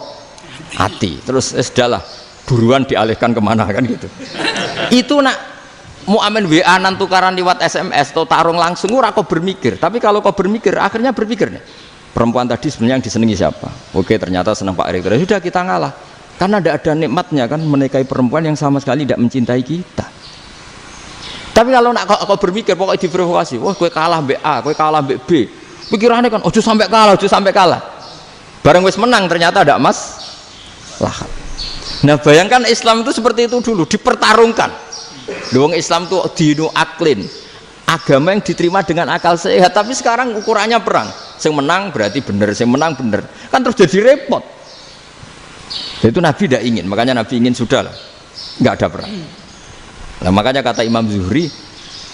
hati. Terus sudahlah buruan dialihkan kemana kan gitu. Itu nak mau amen WA nan tukaran lewat SMS atau tarung langsung ora kau bermikir. Tapi kalau kau bermikir, akhirnya berpikir nih. Perempuan tadi sebenarnya yang disenangi siapa? Oke, ternyata senang Pak Erick. Sudah kita ngalah. Karena tidak ada nikmatnya kan menikahi perempuan yang sama sekali tidak mencintai kita. Tapi kalau nak kau berpikir pokoknya diprovokasi, wah kue kalah mbek A, kue kalah mbek B. Pikirannya kan ojo sampai kalah. Bareng wis menang ternyata ada lah. Nah, bayangkan Islam itu seperti itu dulu, dipertarungkan. Wong Islam tuh dinu aklin. Agama yang diterima dengan akal sehat, tapi sekarang ukurannya perang. Yang menang berarti benar, yang menang benar. Kan terus jadi repot. Itu Nabi tidak ingin, makanya Nabi ingin sudah lah, nggak ada perang. Nah, makanya kata Imam Zuhri,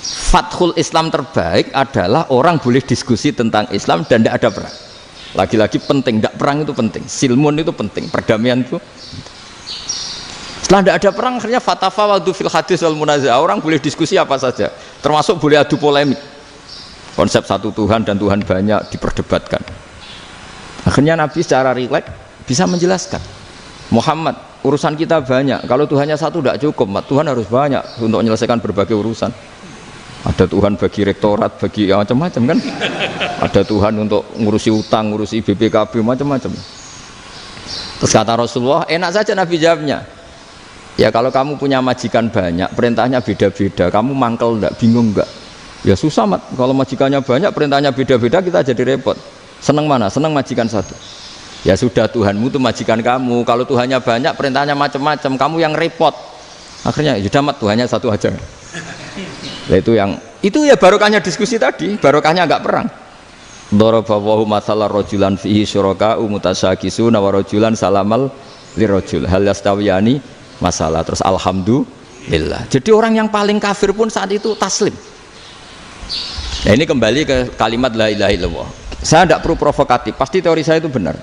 fathul Islam terbaik adalah orang boleh diskusi tentang Islam dan tidak ada perang. Lagi-lagi penting, tidak perang itu penting, silmun itu penting, perdamaian itu. Setelah tidak ada perang, akhirnya fatafawadu fil hadis wal munaza'ah, orang boleh diskusi apa saja, termasuk boleh adu polemik. Konsep satu Tuhan dan Tuhan banyak diperdebatkan. Akhirnya Nabi secara rileks bisa menjelaskan, Muhammad, urusan kita banyak, kalau Tuhannya satu tidak cukup, Tuhan harus banyak untuk menyelesaikan berbagai urusan. Ada Tuhan bagi rektorat, bagi ya, macam-macam kan. Ada Tuhan untuk ngurusi utang, ngurusi BPKB, macam-macam. Terus kata Rasulullah, enak saja Nabi jawabnya. Ya kalau kamu punya majikan banyak, perintahnya beda-beda, kamu mangkel enggak, bingung enggak? Ya susah mat, kalau majikannya banyak, perintahnya beda-beda, kita jadi repot. Senang mana? Senang majikan satu. Ya sudah, Tuhanmu itu majikan kamu, kalau Tuhannya banyak, perintahnya macam-macam, kamu yang repot. Akhirnya ya sudah mat, Tuhannya satu aja. Nah, itu ya barokahnya diskusi tadi, barokahnya enggak perang. Daraballahu mathalan rajulan fihi syuraka'u mutasyakisuna wa rajulan salamal lirajul hal yastawiyani masalah. Terus alhamdulillah. Jadi orang yang paling kafir pun saat itu taslim. Nah, ini kembali ke kalimat la ilaha illallah. Saya tidak perlu provokatif, pasti teori saya itu benar.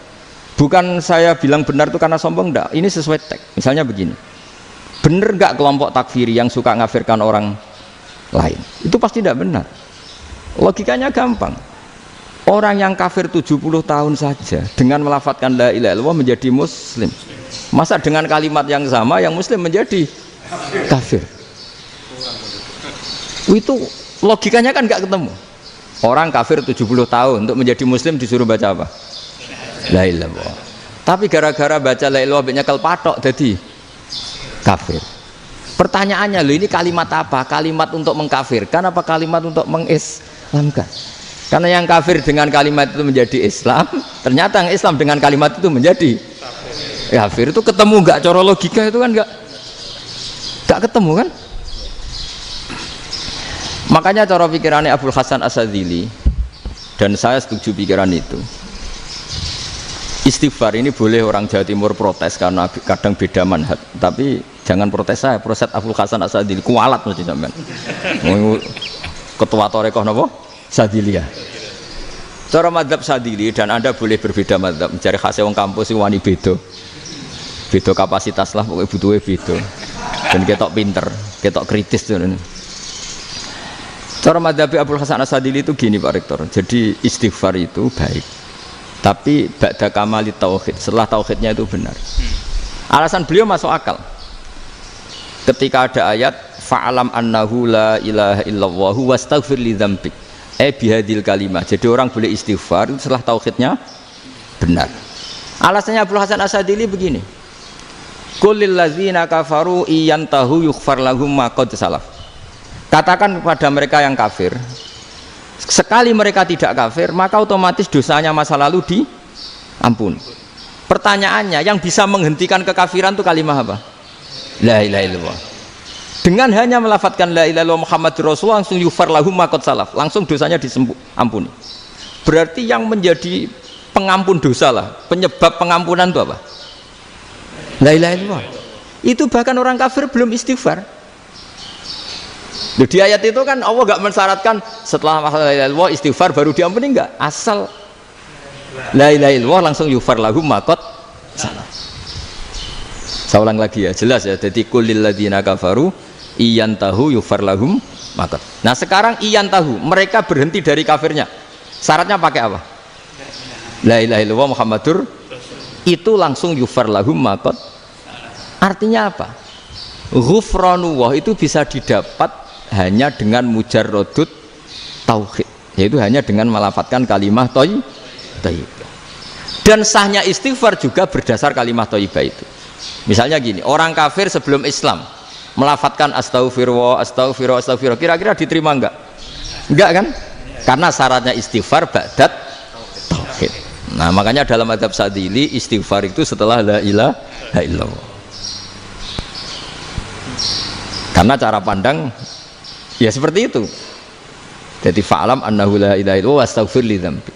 Bukan saya bilang benar itu karena sombong, enggak. Ini sesuai teks. Misalnya begini. Benar enggak kelompok takfiri yang suka ngafirkan orang lain? Itu pasti tidak benar. Logikanya gampang. Orang yang kafir 70 tahun saja dengan melafadzkan la ilaha illallah menjadi muslim. Masa dengan kalimat yang sama yang muslim menjadi kafir? Itu logikanya kan nggak ketemu. Orang kafir 70 tahun untuk menjadi muslim disuruh baca apa? La ilaha illallah. Tapi gara-gara baca la ilaha illallah nyekel patok jadi kafir. Pertanyaannya, loh ini kalimat apa? Kalimat untuk mengkafirkan apa kalimat untuk mengislamkan? Karena yang kafir dengan kalimat itu menjadi Islam, ternyata yang Islam dengan kalimat itu menjadi kafir. Itu ketemu nggak? Cara logika itu kan nggak ketemu kan? Makanya cara pikirannya Abul Hasan Asyadzili, dan saya setuju pikiran itu. Istighfar ini boleh orang Jawa Timur protes karena kadang beda manhaj, tapi jangan protes saya, protes Abul Hasan Asyadzili kualat mesti sampean. Ketua Torekoh napa? Sadiliyah. Cara madzhab Sadili, dan Anda boleh berbeda madzhab, mencari khasnya wong kampus wani beda. Beda kapasitas lah, pokoknya butuhnya beda. Dan ketok pinter, ketok kritis tuh. Cara madzhab Abdul Hasan Asadili itu gini Pak Rektor. Jadi istighfar itu baik. Tapi ba'da kamali tauhid, setelah tauhidnya itu benar. Alasan beliau masuk akal. Ketika ada ayat fa'alam annahu la ilaha illallah wastaghfir li dzambik. Bihadil kalimah. Jadi orang boleh istighfar itu setelah tauhidnya benar. Alasannya Abdul Hasan Asadili begini. Qulil ladzina kafaru iyantahu yughfar lahum ma qad salaf. Katakan kepada mereka yang kafir, sekali mereka tidak kafir, maka otomatis dosanya masa lalu diampuni. Pertanyaannya, yang bisa menghentikan kekafiran itu kalimat apa? La ilaha illallah. Dengan hanya melafadzkan la ilaha illallah Muhammadur Rasulullah langsung yughfar lahum ma qad salaf, langsung dosanya diampuni. Berarti yang menjadi pengampun dosa lah, penyebab pengampunan itu apa? La ilaha illallah. Itu bahkan orang kafir belum istighfar. Di ayat itu kan Allah gak mensyaratkan setelah la ilaha illallah istighfar baru diampuni, enggak. Asal la ilaha illallah langsung yughfar lahum ma qad salaf. Saya ulang lagi ya, jelas ya. Jadi kulil ladzina kafaru iyantahu yughfar lahum ma qad. Nah, sekarang iyantahu, mereka berhenti dari kafirnya. Syaratnya pakai apa? La ilaha illallah Muhammadur, itu langsung yughfar lahum ma qad. Artinya apa? Ghufranullah itu bisa didapat hanya dengan mujarrodut tauhid, yaitu hanya dengan melafadzkan kalimah thayyibah. Dan sahnya istighfar juga berdasar kalimah thayyibah itu. Misalnya gini, orang kafir sebelum Islam melafadzkan astaghfirullah, astaghfirullah, astaghfirullah, kira-kira diterima enggak? Enggak kan? Karena syaratnya istighfar ba'dat tauhid. Nah, makanya dalam madzhab Sadili istighfar itu setelah la ilaha illallah. Karena cara pandang ya seperti itu. Jadi fa'alam annahu la ilaha illallah wastaghfir li dzambi.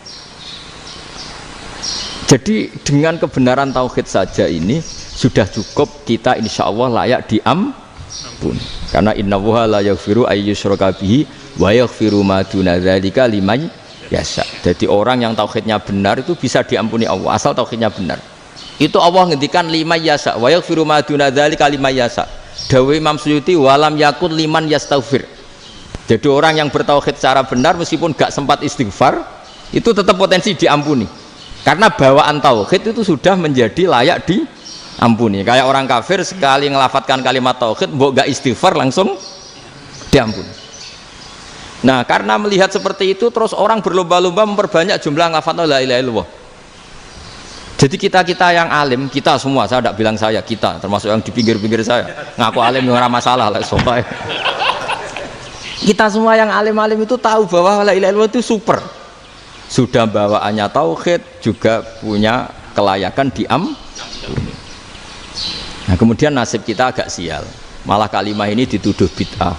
Jadi dengan kebenaran tauhid saja ini sudah cukup kita insya Allah layak diampun. Karena innallaha la yaghfiru ayyusyraka bihi wa yaghfiru ma duna dzalika liman yasha. Jadi orang yang tauhidnya benar itu bisa diampuni Allah asal tauhidnya benar. Itu Allah ngendikan liman yasha wa yaghfiru ma duna dzalika liman yasha. Dawe Imam Suyuti walam yakun liman yastaghfir. Jadi orang yang bertauhid secara benar meskipun gak sempat istighfar itu tetap potensi diampuni. Karena bawaan tauhid itu sudah menjadi layak diampuni. Kayak orang kafir sekali ngelafadzkan kalimat tauhid mbok gak istighfar langsung diampuni. Nah, karena melihat seperti itu terus orang berlomba-lomba memperbanyak jumlah ngelafadzkan la ilaha illallah. Jadi kita yang alim, kita semua, saya tidak bilang saya, kita termasuk yang di pinggir-pinggir saya ngaku alim nggak masalah lah soalnya. Kita semua yang alim-alim itu tahu bahwa la ilaha illallah itu super, sudah bawaannya tauhid, juga punya kelayakan Nah, kemudian nasib kita agak sial, malah kalimah ini dituduh bid'ah,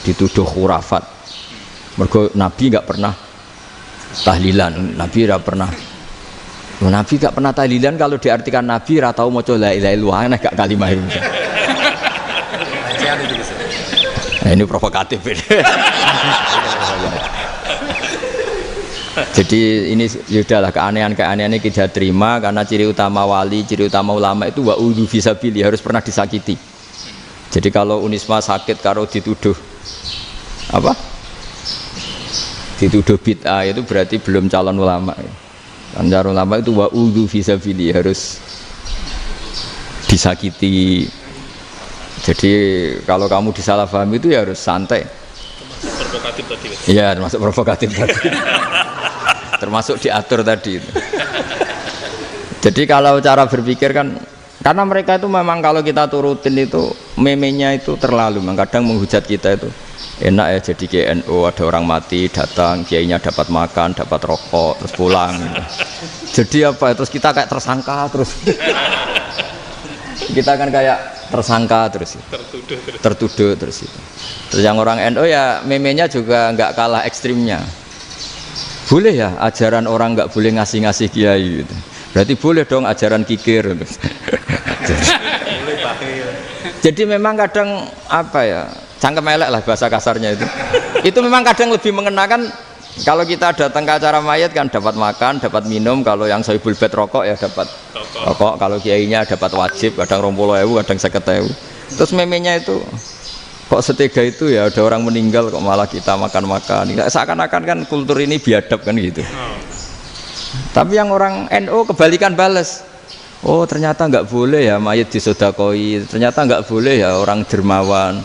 dituduh khurafat. Mergo Nabi nggak pernah tahlilan, Nabi nggak pernah. Nabi gak pernah tahlilan, kalau diartikan Nabi ratau maca la ilaha illallah, aneh gak kalimah itu. Nah, ini provokatif ini. Jadi ini sudahlah keanehan-keanehan ini kita terima karena ciri utama wali, ciri utama ulama itu wa'udhu fisabili, harus pernah disakiti. Jadi kalau Unisma sakit kalau dituduh apa? Dituduh bid'ah itu berarti belum calon ulama. Anjar ulama itu wa'udhu fisabili, harus disakiti. Jadi kalau kamu disalahpahami itu ya harus santai. Provokatif tadi. Iya, termasuk provokatif tadi. Termasuk diatur tadi. Jadi kalau cara berpikir kan, karena mereka itu memang kalau kita turutin itu memenya itu terlalu, kadang menghujat kita itu. Enak ya jadi GNU, ada orang mati datang, kiainya dapat makan, dapat rokok, terus pulang. Jadi apa? Terus kita kayak tersangka terus. Kita kan kayak tersangka terus. Tertuduh terus itu. Terus yang orang NU ya memenya juga nggak kalah ekstrimnya. Boleh ya ajaran orang nggak boleh ngasih kiai gitu. Berarti boleh dong ajaran kikir. Jadi memang kadang apa ya? Cangkem elek lah bahasa kasarnya itu. Itu memang kadang lebih mengenakan kalau kita datang ke acara mayat kan dapat makan, dapat minum. Kalau yang sohibul bed rokok ya dapat rokok. Kalau kiainya dapat wajib, kadang 20.000, kadang 50.000. Terus memenya itu Kok setega itu ya, ada orang meninggal kok malah kita makan-makan. Seakan-akan kan kultur ini biadab kan gitu. Tapi yang orang NU kebalikan bales. Oh ternyata nggak boleh ya mayit disodakoi. Ternyata nggak boleh ya orang dermawan.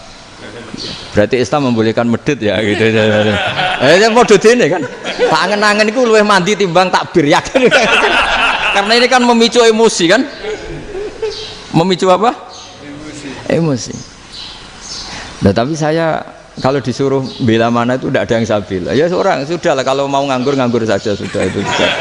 Berarti Islam membolehkan medit ya gitu. Model ini kan. Tak angen-angen itu luwih mandi timbang takbir ya kan. Karena ini kan memicu emosi kan. Memicu apa? Emosi. Nah tapi saya kalau disuruh bela mana itu tidak ada yang saya bela. Ya seorang sudah lah, kalau mau nganggur saja sudah itu sudah.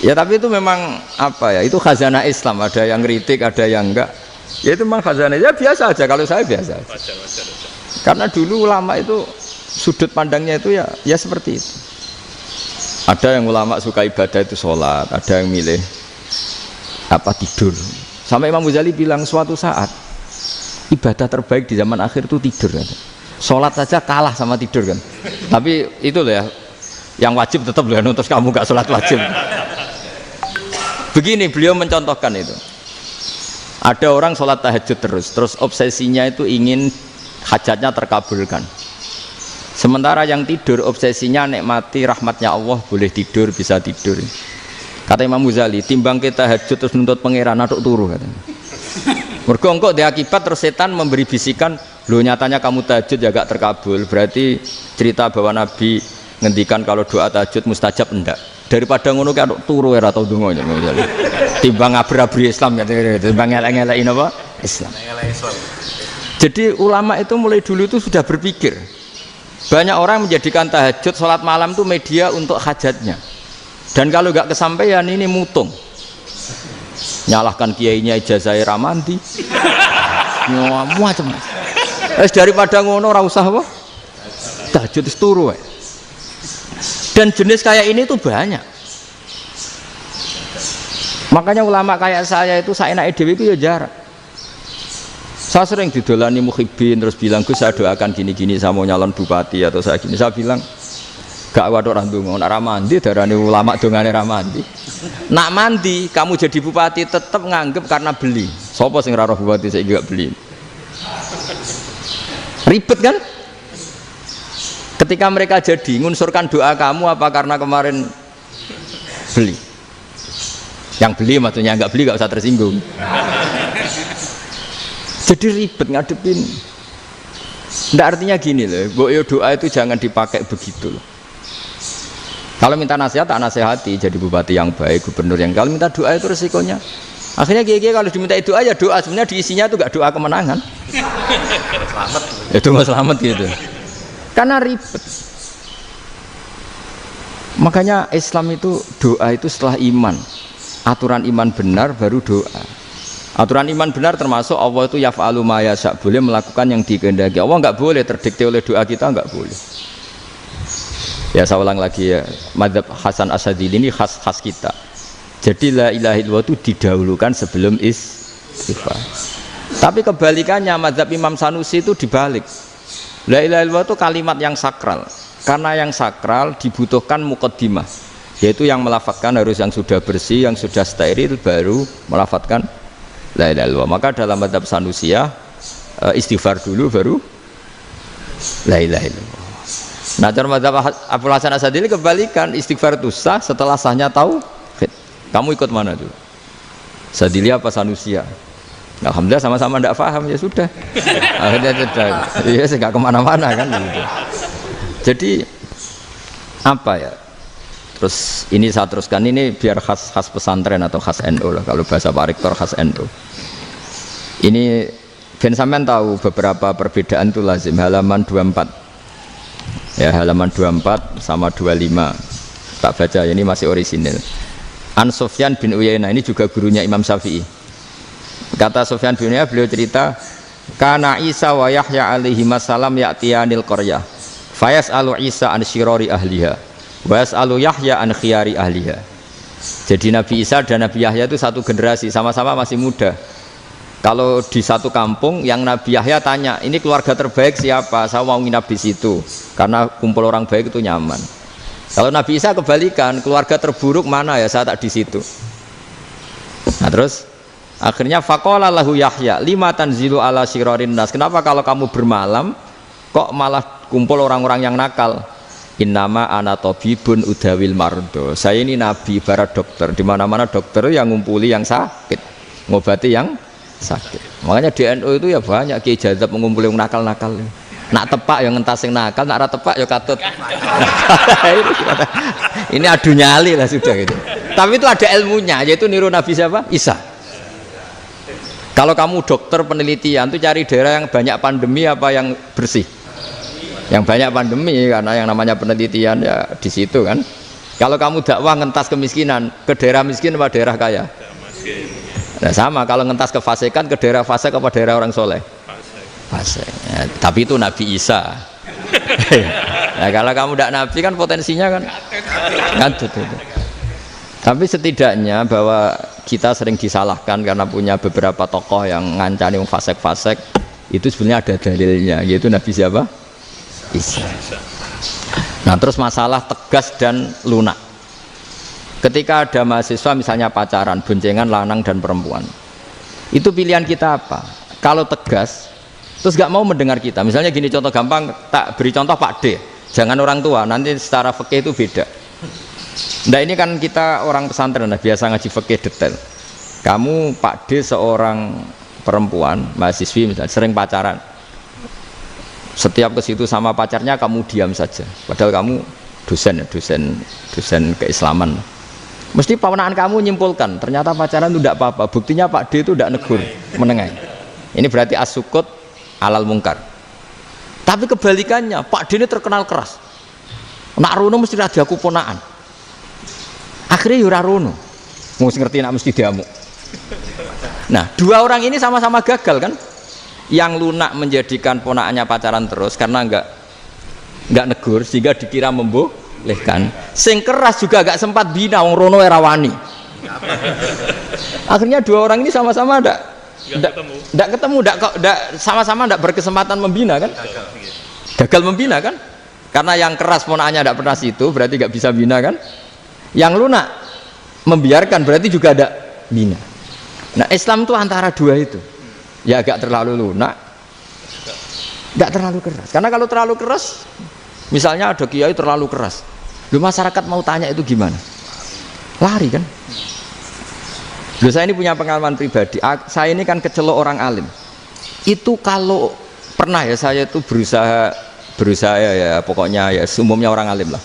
Ya tapi itu memang apa ya, itu khazanah Islam, ada yang kritik ada yang enggak. Ya itu memang khazanah, ya biasa aja kalau saya biasa aja. Wajar. Karena dulu ulama itu sudut pandangnya itu ya seperti itu. Ada yang ulama suka ibadah itu sholat, ada yang milih apa tidur. Sampai Imam Ghazali bilang suatu saat ibadah terbaik di zaman akhir itu tidur kan. Sholat saja kalah sama tidur kan. Tapi itu loh ya, yang wajib tetap loh, terus kamu gak sholat wajib. Begini beliau mencontohkan itu. Ada orang sholat tahajud terus obsesinya itu ingin hajatnya terkabulkan. Sementara yang tidur obsesinya nikmati rahmatnya Allah, boleh tidur, bisa tidur. Kata Imam Ghazali, timbang kita tahajud terus nuntut pangeran aduk turu katanya. Mergo engko dia akibat terus setan memberi bisikan, lho nyatanya kamu tahajud ya gak terkabul. Berarti cerita bahwa Nabi ngendikan kalau doa tahajud mustajab enggak. Daripada ngono ki aduk turu ora tau donga misalnya. Timbang ngabri-abri Islam ya, timbang ngelek-ngelekin apa? Islam. Jadi ulama itu mulai dulu itu sudah berpikir. Banyak orang menjadikan tahajud sholat malam itu media untuk hajatnya. Dan kalau gak kesampaian ini mutung. Nyalahkan kiainya ijazah ramandi macam daripada ngono ora usah apa tahajud turu. Dan jenis kayak ini tuh banyak. Makanya ulama kayak saya itu saenake dhewe itu ya jarak. Saya sering didolani muhibbin terus bilang Gus saya doakan gini-gini saya mau nyalon bupati atau saya gini. Saya bilang gak waduh orang dongo, nak ramandi darani ulama dongane ramandi. Nak mandi kamu jadi bupati tetap nganggep karena beli. Sopo sing ora roh bupati saiki gak beli. Ribet kan? Ketika mereka jadi ngunsurkan doa kamu apa karena kemarin beli. Yang beli maksudnya enggak beli gak usah tersinggung. Jadi ribet ngadepin. Nggak artinya gini loh, boyo doa itu jangan dipakai begitu loh. Kalau minta nasihat, tak nasihati jadi bupati yang baik, gubernur yang. Kalau minta doa itu resikonya. Akhirnya gigi kalau diminta doa ya doa, sebenarnya diisinya itu gak doa kemenangan. Selamat. Itu nggak selamat gitu. Karena ribet. Makanya Islam itu doa itu setelah iman. Aturan iman benar baru doa. Aturan iman benar termasuk Allah itu yaf'alu ma yasha, boleh melakukan yang dikehendaki. Allah nggak boleh terdikte oleh doa kita, nggak boleh. Ya saya ulang lagi ya, madzhab Hasan Asyadzili ini khas kita. Jadi la ilaha illallah itu didahulukan sebelum istighfar. Tapi kebalikannya madzhab Imam Sanusi itu dibalik. La ilaha illallah itu kalimat yang sakral. Karena yang sakral dibutuhkan muqaddimah, yaitu yang melafadzkan harus yang sudah bersih, yang sudah steril baru melafadzkan la ilaha illallah. Maka dalam madzhab Sanusiyah istighfar dulu baru la ilaha illallah. Nah, cara madzhab Abu Hasan Asyadzili kebalikan, istighfar itu sah setelah sahnya tauhid. Kamu ikut mana tuh? Asyadzili apa Sanusiyah? Alhamdulillah sama-sama tidak paham ya sudah. Akhirnya sudah. Iya, nggak kemana-mana kan gitu. Jadi apa ya? Terus ini saya teruskan ini biar khas pesantren atau khas NU lah, kalau bahasa Pak Rektor khas NU. Ini Ben sampean tahu beberapa perbedaan itu lazim, halaman 24. Ya, halaman 24 sama 25. Tak baca ini masih orisinil. An Sufyan bin Uyainah, ini juga gurunya Imam Syafi'i. Kata Sufyan bin Uyainah, beliau cerita, kana Isa wa Yahya alaihi salam ya'tiyanil qaryah. Fayas'alu Isa an syirari ahliha. Wa yas'alu Yahya an khiyari ahliha. Jadi Nabi Isa dan Nabi Yahya itu satu generasi, sama-sama masih muda. Kalau di satu kampung yang Nabi Yahya tanya, ini keluarga terbaik siapa? Saya mau nginap di situ karena kumpul orang baik itu nyaman. Kalau Nabi Isa kebalikan, keluarga terburuk mana ya? Saya tak di situ. Nah terus Akhirnya faqala lahu Yahya, lima tanzilu ala syirarin nas. Kenapa kalau kamu bermalam kok malah kumpul orang-orang yang nakal? Innama ana tabibun udawil mardo. Saya ini nabi, barat dokter. Di mana-mana dokter yang ngumpuli yang sakit, ngobati yang sakit. Makanya di NU itu ya banyak kiai jazab mengumpuli yang nakal-nakal. Nak tepak yang ngentas yang nakal, nak ora tepak ya katut. Ini adu nyali lah sudah gitu. Tapi itu ada ilmunya, yaitu niru Nabi siapa? Isa. Kalau kamu dokter penelitian tuh cari daerah yang banyak pandemi apa yang bersih? Yang banyak pandemi, karena yang namanya penelitian ya di situ kan. Kalau kamu dakwah ngentas kemiskinan, ke daerah miskin apa daerah kaya? Nah sama, kalau ngentas kefasikan ke daerah fasik apa daerah orang soleh? Fasik. Ya, tapi itu Nabi Isa. Nah kalau kamu tidak Nabi kan potensinya kan ngantut itu. Tapi setidaknya bahwa kita sering disalahkan karena punya beberapa tokoh yang ngancani fasik-fasik, itu sebenarnya ada dalilnya, yaitu Nabi siapa? Isa. Nah terus masalah tegas dan lunak. Ketika ada mahasiswa misalnya pacaran, boncengan lanang dan perempuan, itu pilihan kita apa? Kalau tegas, terus gak mau mendengar kita. Misalnya gini, contoh gampang, tak beri contoh Pak D. Jangan orang tua, nanti secara fikih itu beda. Nah ini kan kita orang pesantren, nah, biasa ngaji fikih detail. Kamu Pak D seorang perempuan, mahasiswi misalnya, sering pacaran. Setiap ke situ sama pacarnya kamu diam saja. Padahal kamu dosen keislaman. Mesti pawanaan kamu nyimpulkan, ternyata pacaran itu tidak apa-apa. Buktinya Pak D itu tidak negur, menengahi. Ini berarti as-sukut alal mungkar. Tapi kebalikannya, Pak D ini terkenal keras. Nak rono mesti radiaku ponaan. Akhirnya yura rono. Mesti ngerti nak mesti diamuk. Nah, dua orang ini sama-sama gagal kan? Yang lunak menjadikan ponakannya pacaran terus karena enggak negur sehingga dikira membolehkan. Sing keras juga enggak sempat bina wong rono era wani. Akhirnya dua orang ini sama-sama enggak ketemu, sama-sama enggak berkesempatan membina kan? Gagal membina kan? Karena yang keras ponakannya enggak pernah situ, berarti enggak bisa bina kan? Yang lunak membiarkan berarti juga ada bina. Nah, Islam itu antara dua itu. Ya agak terlalu lunak, enggak terlalu keras. Karena kalau terlalu keras, misalnya ada kiai terlalu keras, lu masyarakat mau tanya itu gimana? Lari kan? Lu saya ini punya pengalaman pribadi. Saya ini kan kecelok orang alim. Itu kalau pernah ya saya itu berusaha ya pokoknya ya umumnya orang alim lah.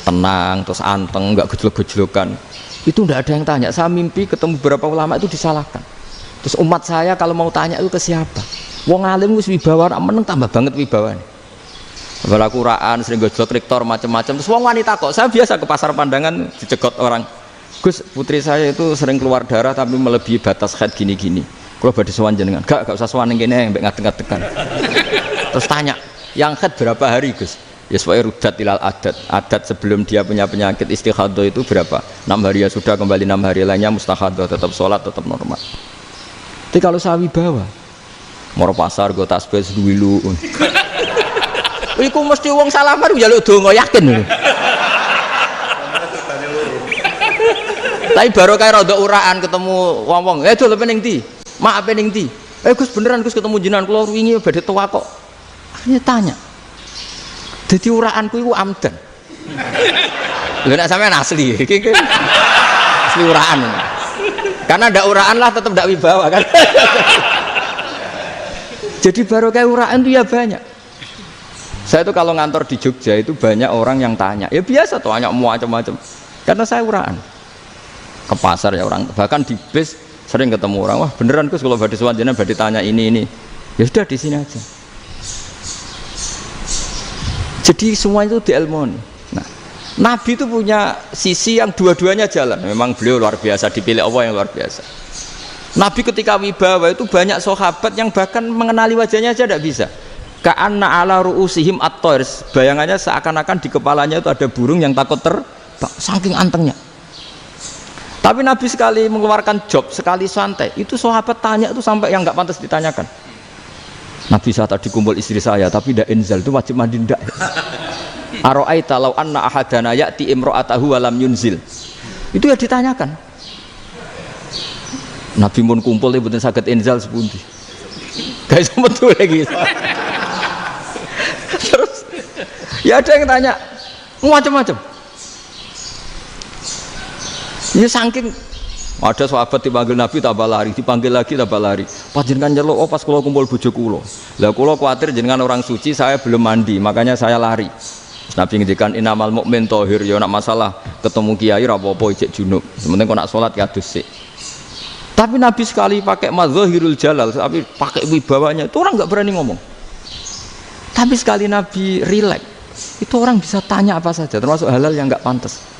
Tenang, terus anteng, enggak gejlok-gejlokan. Itu enggak ada yang tanya. Saya mimpi ketemu beberapa ulama itu disalahkan. Terus umat saya kalau mau tanya itu ke siapa? Wong alim wis wibawa, meneng tambah banget wibawane. Bala Quran sering gojlok rektor macam-macam. Terus wong wanita kok, saya biasa ke pasar pandangan dicegot orang. Gus, putri saya itu sering keluar darah tapi melebihi batas haid gini-gini. Kalau badhe sowan jenengan, gak usah sowan ning kene mbek ngadeg-ngadegan. Terus tanya, yang haid berapa hari, Gus? Ya supaya rudat ilal adat sebelum dia punya penyakit istihadah itu berapa? 6 hari ya sudah, kembali 6 hari lainnya mustahadah, tetap sholat, tetap normal. Tapi kalau sawi bawa, moro pasar gue tasbih seduwilu. Iku mesti wong salaman njaluk donga yakin. Tapi baru kayak rada uraan ketemu wong-wong. Dol pening ndi? Mak pening ndi? Gus beneran Gus ketemu jenengan kula wingi badhe tua kok. Akhirnya tanya. Dadi uraanku iku amdan. Lha nek sampean asli iki asli uraan. Karena ndak uraan lah tetap ndak wibawa kan. Jadi baru kayak uraan itu ya banyak. Saya itu kalau ngantor di Jogja itu banyak orang yang tanya. Ya biasa tuh tanya macam-macam. Karena saya uraan. Ke pasar ya orang, bahkan di bis sering ketemu orang. Wah beneran Gus kalau badhe sowan jenengan badhe tanya ini. Ya sudah di sini aja. Jadi semua itu diilmoni. Nah, Nabi itu punya sisi yang dua-duanya jalan. Memang beliau luar biasa, dipilih Allah yang luar biasa. Nabi ketika wibawa itu banyak sahabat yang bahkan mengenali wajahnya aja tidak bisa. Ka'anna ala ru'usihim at-tayr. Bayangannya seakan-akan di kepalanya itu ada burung yang takut terbang, saking antengnya. Tapi Nabi sekali mengeluarkan job, sekali santai, itu sahabat tanya itu sampai yang nggak pantas ditanyakan. Nabi saat tadi kumpul istri saya, tapi tidak inzal itu wajib mandi ndak. Aro'aita law anna ahadana ya'ti imro'atahu walam yunzil. Itu ya ditanyakan. Nabi mun kumpul mboten saged inzal sepundi. Guys metu lagi. Terus ya ada yang tanya macam-macam. Ya saking ada sahabat dipanggil Nabi tambah lari, dipanggil lagi tambah lari. Panjenengan nyeluk, oh pas kula kumpul bojo kula. Lah kula kuwatir jenengan orang suci, saya belum mandi, makanya saya lari. Nabi ngendikan innamal mukmin thahir, ya nak masalah ketemu kiai ra apa-apa ijek junub. Sementing kok nak salat ya adus sik. Tapi Nabi sekali pakai madzahirul jalal, tapi pakai wibawanya, itu orang nggak berani ngomong. Tapi sekali Nabi rileks, itu orang bisa tanya apa saja, termasuk halal yang nggak pantas.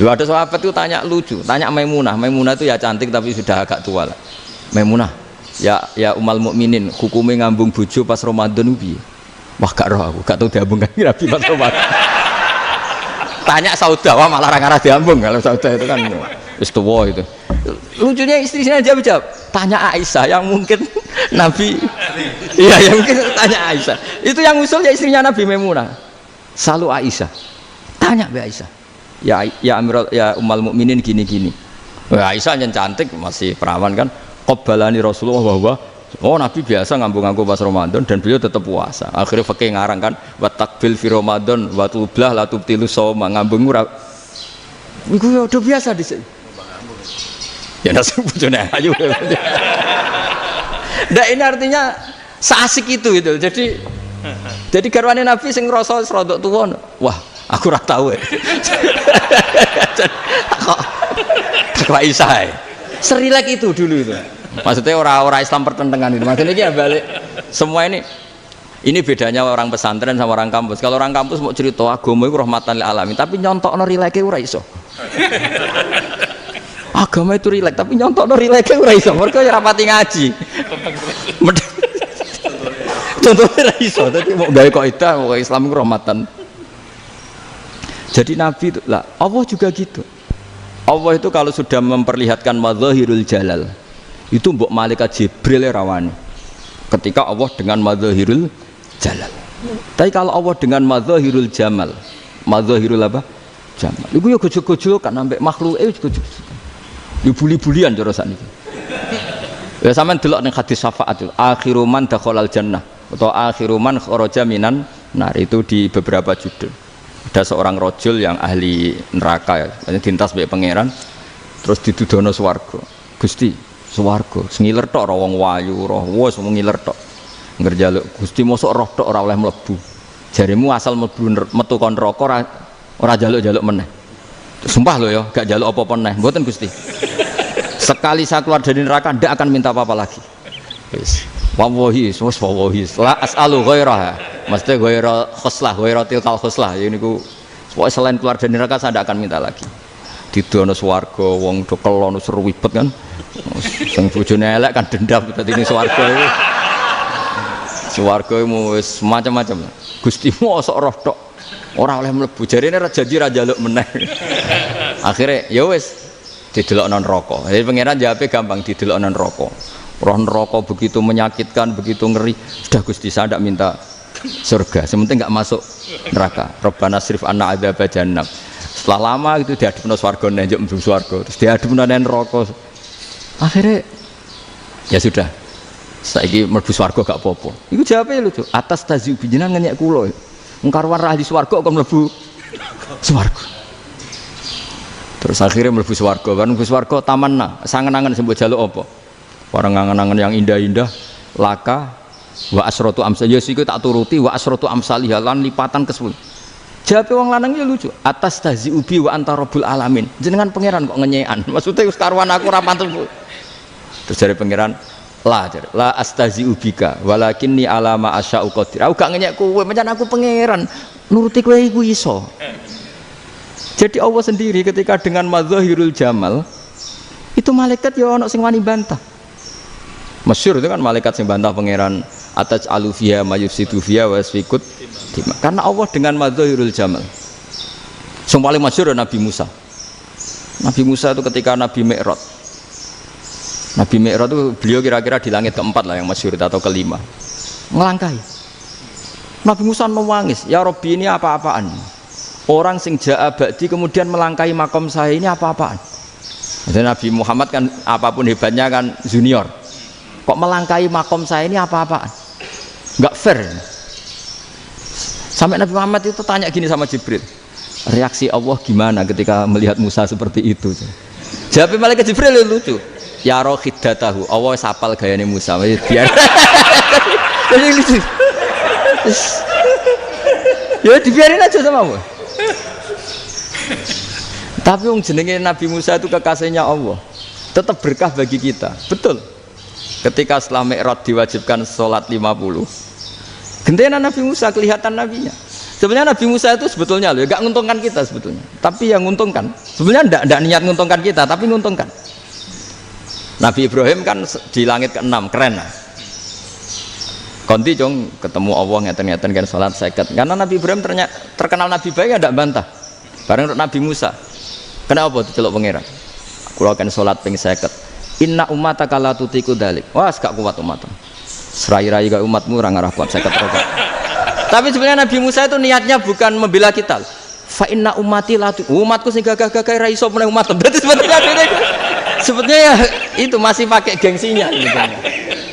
Lalu ada sahabat itu tanya lucu, tanya Maimunah. Maimunah itu ya cantik tapi sudah agak tua lah. Maimunah, ya umal mukminin, hukumnya ngambung bojo pas Ramadan ubi. Wah gak roh aku, gak tahu diambung kan Nabi pas Ramadan. Tanya Saudah, wah malah orang arah diambung. Kalau Saudah itu kan istiwa itu. Lucunya istrinya jawab, tanya Aisyah yang mungkin Nabi, iya yang mungkin tanya Aisyah. Itu yang usul ya istrinya Nabi Maimunah. Selalu Aisyah, tanya be Aisyah. Ya Amirul ya umal mukminin gini-gini. Wah Aisyah yang cantik masih perawan kan. Qabbalani Rasulullah bahwa oh Nabi biasa ngambung-ngambung pas Ramadan dan beliau tetap puasa. Akhirnya fakih ngarang kan wa takbil fi Ramadan wa tublah la tubtilu shauma ngambung ora. Iku ya udah biasa di sini. Ya nasi bojone ayu. Ndak ini artinya seasik itu gitu. Jadi garwane Nabi sing ngrasa rodok tuwa. Wah, aku ora tahu ya. Kok Aisyah. Serilek itu dulu itu. Maksudnya orang Islam pertentangan itu. Maksudnya ini balik semua ini bedanya orang pesantren sama orang kampus. Kalau orang kampus mau cerita agama itu rahmatan lil alamin, tapi nyontokno rileke ora iso. Agama itu rilek, tapi nyontokno rileke ora iso. Mergo ya rapati ngaji. Contohnya ora iso, dadi mau gawe kaidah mau Islam itu rahmatan. Jadi Nabi itu lah, Allah juga gitu. Allah itu kalau sudah memperlihatkan madzahirul jalal itu mbok malaikat Jibril rawani ketika Allah dengan madzahirul jalal. Tapi kalau Allah dengan madzahirul jamal, madzahirul apa? Jamal. Iku ya gojol-gojol kan ambek makhluke gojol. Yo buli-bulian cara sakniki. Ya sampean delok ning hadis syafaat itu, akhiru man dakhalal jannah atau akhiru man kharaja minan nar itu di beberapa judul. Ada seorang rojul yang ahli neraka ya, dintas mbek pangeran terus didudono swarga. Gusti, swarga ngiler tok ora wong wayu, roh wis ngiler tok. Ngerjaluk Gusti mosok roh tok ora oleh mlebu. Jarimu asal mlebu metu kon neraka ora jaluk-jaluk meneh. Sumpah lho ya, gak jaluk apa-apa meneh. Mboten Gusti. Sekali saya keluar dari neraka ndak akan minta apa-apa lagi. Wis. Wallahi, wallahi. La as'alu ghairaha. Maksudnya ghaira khuslah, ghaira tilkal khuslah. Ya niku pokoke selain keluar dari neraka saya ndak akan minta lagi. Didono swarga wong do kelon seru wibet kan. Sing bojone elek kan dendam dadi ning swarga iku. Swarga iku wis macam-macam. Gusti mosok roh tok ora oleh mlebu. Jarine ra janji ra njaluk meneh. Akhire ya wis didelokno neraka. Jadi pangeran jawabe gampang didelokno neraka. Roh neraka begitu menyakitkan, begitu ngeri. Sudah Gusti saya tidak minta surga, sementing nggak masuk neraka. Rabbana srif anna adzaba jahannam. Setelah lama itu diadepno swarga njuk mlebu swarga, terus diadepno neraka. Akhirnya ya sudah. Saiki mlebu swarga gak apa-apa. Iku jawabe lucu. Atas taziu bijinan ngenyek kula. Wong karuan ra di swarga kok mlebu swarga. Terus akhirnya mlebu swarga, kan mlebu swarga tamanna, sangen-angen sing mbok jaluk apa? Orang ngangen-angen yang indah-indah, laka wa asratu amsal ya siku tak turuti wa asratu amsalih lan lipatan ke-10. Jawabe wong lanang ya lucu. Atas tazi ubi wa anta rabbul alamin. Jenengan pangeran kok ngenyekan. Maksudnya wis karuan aku ora pantes. Terus jare pangeran, la astazi ubika walakinni alama asya'u qadir. Aku gak ngenyek kowe, pancen aku pangeran. Nuruti kowe iku iso. Jadi Allah sendiri ketika dengan madzahirul jamal itu malaikat ya ono sing wani bantah. Masyhur itu kan malaikat sing bantah pangeran atas alufia mayufsidu fiha wasfikut karena Allah dengan madzahirul jamal. Sing paling masyhur Nabi Musa. Nabi Musa itu ketika Nabi Mi'raj. Nabi Mi'raj itu beliau kira-kira di langit keempat lah yang masyhur atau kelima. Ngelangkai. Nabi Musa nangis, ya Rabbi ini apa-apaan? Orang sing ja'a ba'di kemudian melangkai makom saya ini apa-apaan? Jadi Nabi Muhammad kan apapun hebatnya kan junior. Kok melangkahi makom saya ini apa-apaan? Enggak fair. Sampai Nabi Muhammad itu tanya gini sama Jibril, reaksi Allah gimana ketika melihat Musa seperti itu? Jawab malaikat Jibril lucu. Ya roh khiddatahu, Allah sapal gayane Musa. Biar. Jadi lucu. Ya dibiarin aja sama Allah. Tapi yang jenenge Nabi Musa itu kekasihnya Allah, tetap berkah bagi kita. Betul. Ketika setelah Mi'raj diwajibkan sholat 50, gentena Nabi Musa kelihatan nabinya. Sebenarnya Nabi Musa itu sebetulnya loh, gak nguntungkan kita sebetulnya. Tapi yang nguntungkan, sebenarnya ndak niat nguntungkan kita, tapi nguntungkan. Nabi Ibrahim kan di langit ke-6, keren lah. Konti jong ketemu Allah ngeten-ngeten kan sholat seket. Karena Nabi Ibrahim terkenal Nabi baik, ndak bantah. Bareng Nabi Musa, kenapa diceluk pangeran? Kula kan sholat ping 50. Inna ummataka la tutiku dalik. Wah, gak kuat umatmu. Serai-rai gak umatmu orang arah kuat 50 rakaat. Tapi sebenarnya Nabi Musa itu niatnya bukan membela kita. Fa inna ummati la umatku sing gagah-gagah ra iso meneng umat. Berarti sebetulnya ya itu masih pakai gengsinya gitu.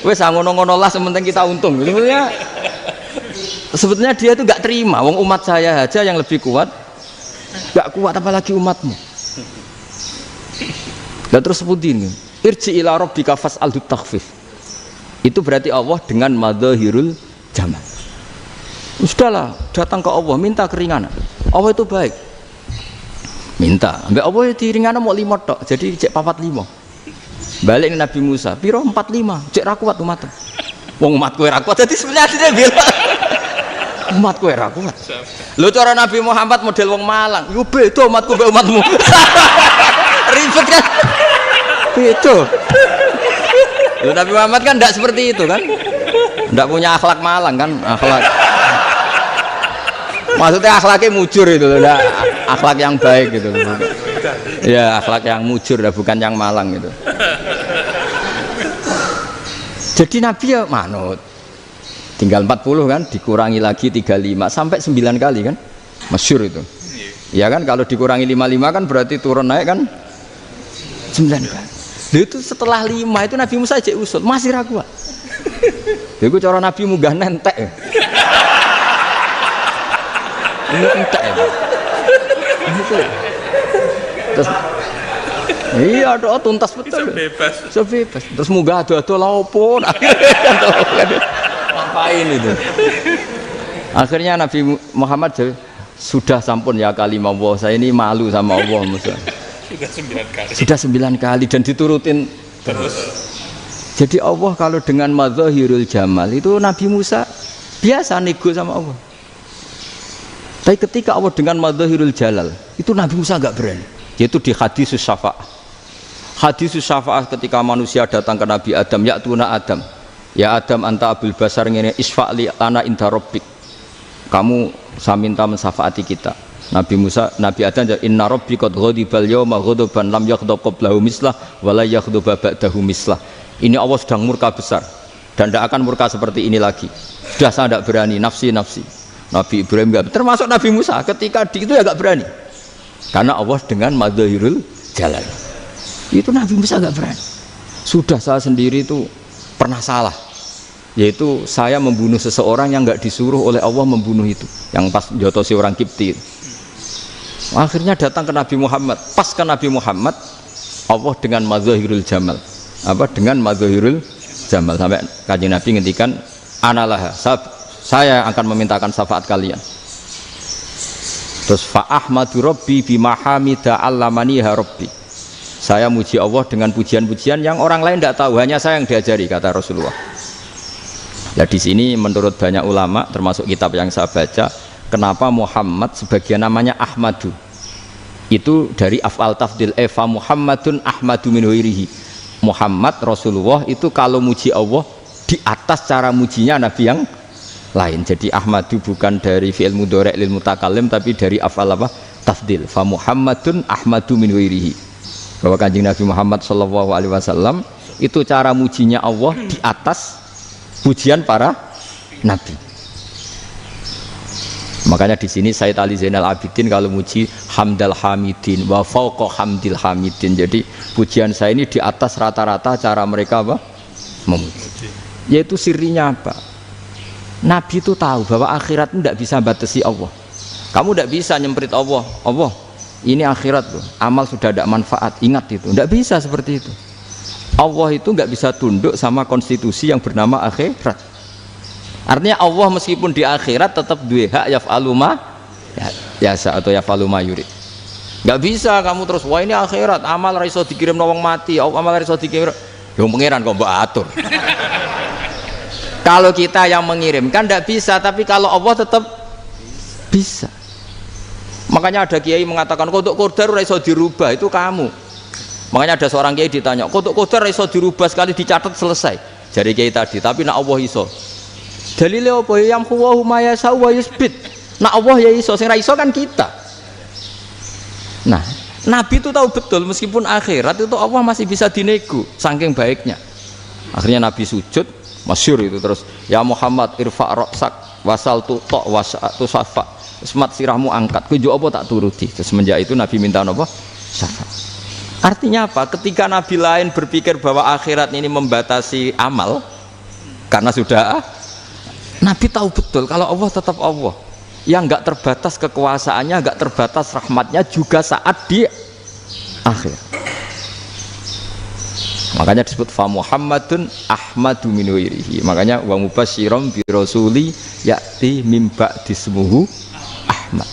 Wes ngono-ngono lah sementing kita untung. Sebetulnya dia itu gak terima wong umat saya aja yang lebih kuat. Gak kuat apalagi umatmu. Dan terus sebutin irji ila rabbika fas'alhu takhfif. Itu berarti Allah dengan madzahirul jamal. Sudahlah, datang ke Allah minta keringanan. Allah itu baik. Minta, ambek Allah itu ringanan mau 5 tok, jadi cek 45. Balik Nabi Musa, piro 45, cek ra kuat umat. Wong umatku ra kuat, jadi sebenarnya dia bilang umatku ra kuat. Lho cara Nabi Muhammad model wong Malang, yo beda umatku mbek umatmu. Ribet kan? Beda. Lho Nabi Muhammad kan tidak seperti itu kan? Tidak punya akhlak Malang kan? Akhlak. Maksudnya akhlaknya mujur itu, tidak akhlak yang baik gitu. Ya akhlak yang mujur, bukan yang Malang gitu. Jadi Nabi ya manut. Tinggal 40 kan, dikurangi lagi 35 sampai 9 kali kan? Masyhur itu. Ya kan kalau dikurangi 55 kan berarti turun naik kan? 9 kali. Itu setelah 5 itu Nabi Musa aja usul masih ragu. Itu cara Nabi munggah nentek. Ini entek ya. Terus iya doa tuntas betul. Sebebas. Terus munggah ado-ado laupun. Ngapain itu? Akhirnya Nabi Muhammad sudah sampun ya kalimah Allah. Saya ini malu sama Allah Musa. Sudah 9 kali dan diturutin terus. Jadi Allah kalau dengan madzahirul jamal itu Nabi Musa biasa nego sama Allah. Tapi ketika Allah dengan madzahirul jalal itu Nabi Musa enggak berani. Yaitu di hadis syafa'ah. Hadis syafa'ah ketika manusia datang ke Nabi Adam, ya tuna Adam. Ya Adam anta abul basar ngene isfa'li ana inda rabbik. Kamu saya minta mensafaati kita. Nabi Musa, Nabi Adam inna rabbi qad ghadibal yawma ghadaban lam yaghdab qablahu mislah wa la yaghdab ba'dahu mislah. Ini Allah sedang murka besar dan tidak akan murka seperti ini lagi. Sudah saya tidak berani, nafsi. Nabi Ibrahim enggak, termasuk Nabi Musa ketika di itu ya enggak berani. Karena Allah dengan madzahirul jalal. Itu Nabi Musa enggak berani. Sudah saya sendiri itu pernah salah. Yaitu saya membunuh seseorang yang enggak disuruh oleh Allah membunuh itu. Yang pas jotosi orang Kipti. Akhirnya datang ke Nabi Muhammad. Pas ke Nabi Muhammad Allah dengan madzahirul jamal. Apa dengan madzahirul jamal sampai Kanjeng Nabi ngendikan analah saya akan memintakan syafaat kalian. Terus fa ahmadu rabbi bima hamida allamaniha rabbi. Saya muji Allah dengan pujian-pujian yang orang lain tidak tahu, hanya saya yang diajari, kata Rasulullah. Ya di sini menurut banyak ulama termasuk kitab yang saya baca, kenapa Muhammad sebagian namanya Ahmadu? Itu dari af'al tafdil fa Muhammadun Ahmadu min ghairihi. Muhammad Rasulullah itu kalau muji Allah di atas cara mujinya nabi yang lain. Jadi Ahmadu bukan dari fi'il mudhari' lil mutakallim tapi dari af'al apa? Tafdil. Fa Muhammadun Ahmadu min ghairihi. Bahwa Kanjeng Nabi Muhammad sallallahu alaihi wasallam itu cara mujinya Allah di atas pujian para nabi. Makanya di sini Sayyid Ali Zainal Abidin kalau muji hamdal hamidin wa fauqa hamdil hamidin. Jadi pujian saya ini di atas rata-rata cara mereka apa? Memuji. Yaitu sirinya apa? Nabi itu tahu bahwa akhirat tidak bisa batasi Allah. Kamu tidak bisa nyemprit Allah. Allah, ini akhirat loh. Amal sudah tidak manfaat. Ingat itu. Tidak bisa seperti itu. Allah itu nggak bisa tunduk sama konstitusi yang bernama akhirat. Artinya Allah meskipun di akhirat tetap duwe hak yaf'alu ma yasa atau yaf'alu ma yurid. Nggak bisa kamu terus wah ini akhirat amal ra iso dikirim wong mati, amal ra iso dikirim. Yo pangeran kok mbok atur. Kalau kita yang mengirimkan tidak bisa, tapi kalau Allah tetap bisa. Makanya ada kiai mengatakan kodok qadar ora iso dirubah, itu kamu. Makanya ada seorang kiai ditanya, kodok qadar ora iso dirubah sekali dicatat selesai. Jadi kiai tadi, tapi nak Allah iso. Dalile apa yang huwa ma yasha wa yusbit. Nak Allah ya iso, sing ra iso kan kita. Nah, Nabi itu tahu betul meskipun akhirat itu Allah masih bisa dinego saking baiknya. Akhirnya Nabi sujud, masyhur itu terus, ya Muhammad irfa' ra'sak wasal tu ta' wasatu safa. Semat sirahmu angkat, kuwi apa tak turuti. Terus semenjak itu Nabi minta apa? Syafa. Artinya apa? Ketika Nabi lain berpikir bahwa akhirat ini membatasi amal karena sudah Nabi tahu betul kalau Allah tetap Allah yang nggak terbatas kekuasaannya, nggak terbatas rahmatnya juga saat di akhir. Makanya disebut fa Muhammadun Ahmadu min wirihi. Makanya wa mubasyiran bi rasuli ya'ti mim ba'di ismuhu Ahmad.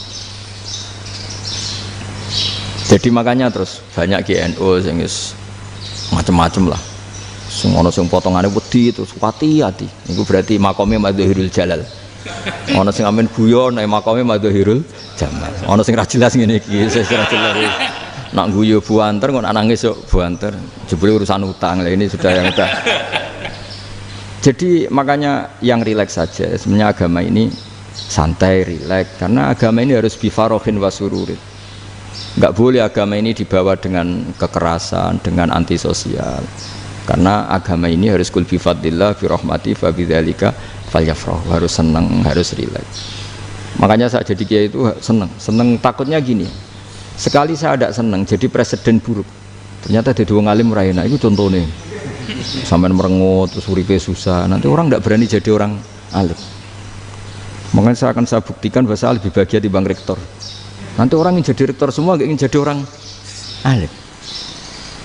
Jadi makanya terus banyak GNU sing macam-macam lah. Sing ana sing potongane wedi terus hati-hati. Niku berarti makome Madhahirul Jalal. Ana sing amen guyon nek makome Madhahirul Jamal. Ana sing ra jelas ngene iki, sing ra jelas. Nak guyu buanter kok nangis kok buanter. Jebule urusan utang. Lah ini sudah yang udah. Jadi makanya yang rileks saja. Sebenarnya agama ini santai, rileks karena agama ini harus bifarohin wasururin. Enggak boleh agama ini dibawa dengan kekerasan, dengan antisosial. Karena agama ini harus kul bi fadlillah bi rahmati fa bidzalika falyafrahu, harus senang, harus rileks. Makanya saya jadi kiai itu senang takutnya gini. Sekali saya tidak senang jadi presiden buruk. Ternyata jadi wong alim ra enak, itu contohnya. Sampai merengut terus uripe susah, nanti orang tidak berani jadi orang alim. Makanya saya buktikan bahwa saya lebih bahagia dibanding rektor. Nanti orang ingin jadi rektor semua, ingin jadi orang alim.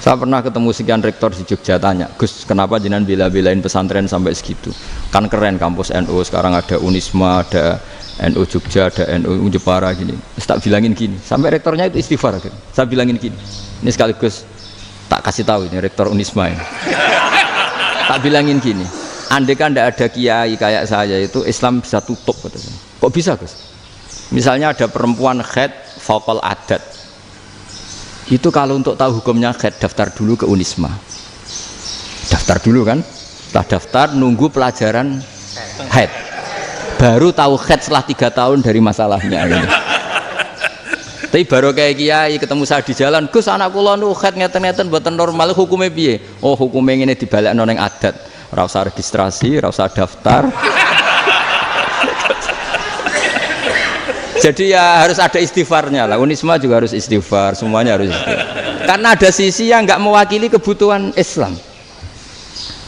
Saya pernah ketemu sekian rektor di Jogja, tanya, Gus, kenapa jenengan bela-belain pesantren sampai segitu? Kan keren kampus NU, sekarang ada Unisma, ada NU Jogja, ada NU Jepara gini. Tak bilangin gini, sampai rektornya itu istighfar. Saya bilangin gini, ini sekaligus tak kasih tahu ini rektor Unisma ini. Tak bilangin gini, andai kan tidak ada kiai kayak saya itu Islam bisa tutup. Kok bisa, Gus? Misalnya ada perempuan haid faqal adat. Itu kalau untuk tahu hukumnya haid daftar dulu ke Unisma. Daftar dulu kan? Setelah daftar nunggu pelajaran haid. Baru tahu haid setelah 3 tahun dari masalahnya. Gitu. Tapi baru kayak kiai ketemu saya di jalan, Gus anak kula nu haid ngeten-ngeten mboten normal, hukumnya piye? Oh, hukumnya ngene dibalekno ning adat. Ora usah registrasi, ora usah daftar. Jadi ya harus ada istighfarnya lah. Unisma juga harus istighfar, semuanya harus istighfar. Karena ada sisi yang nggak mewakili kebutuhan Islam.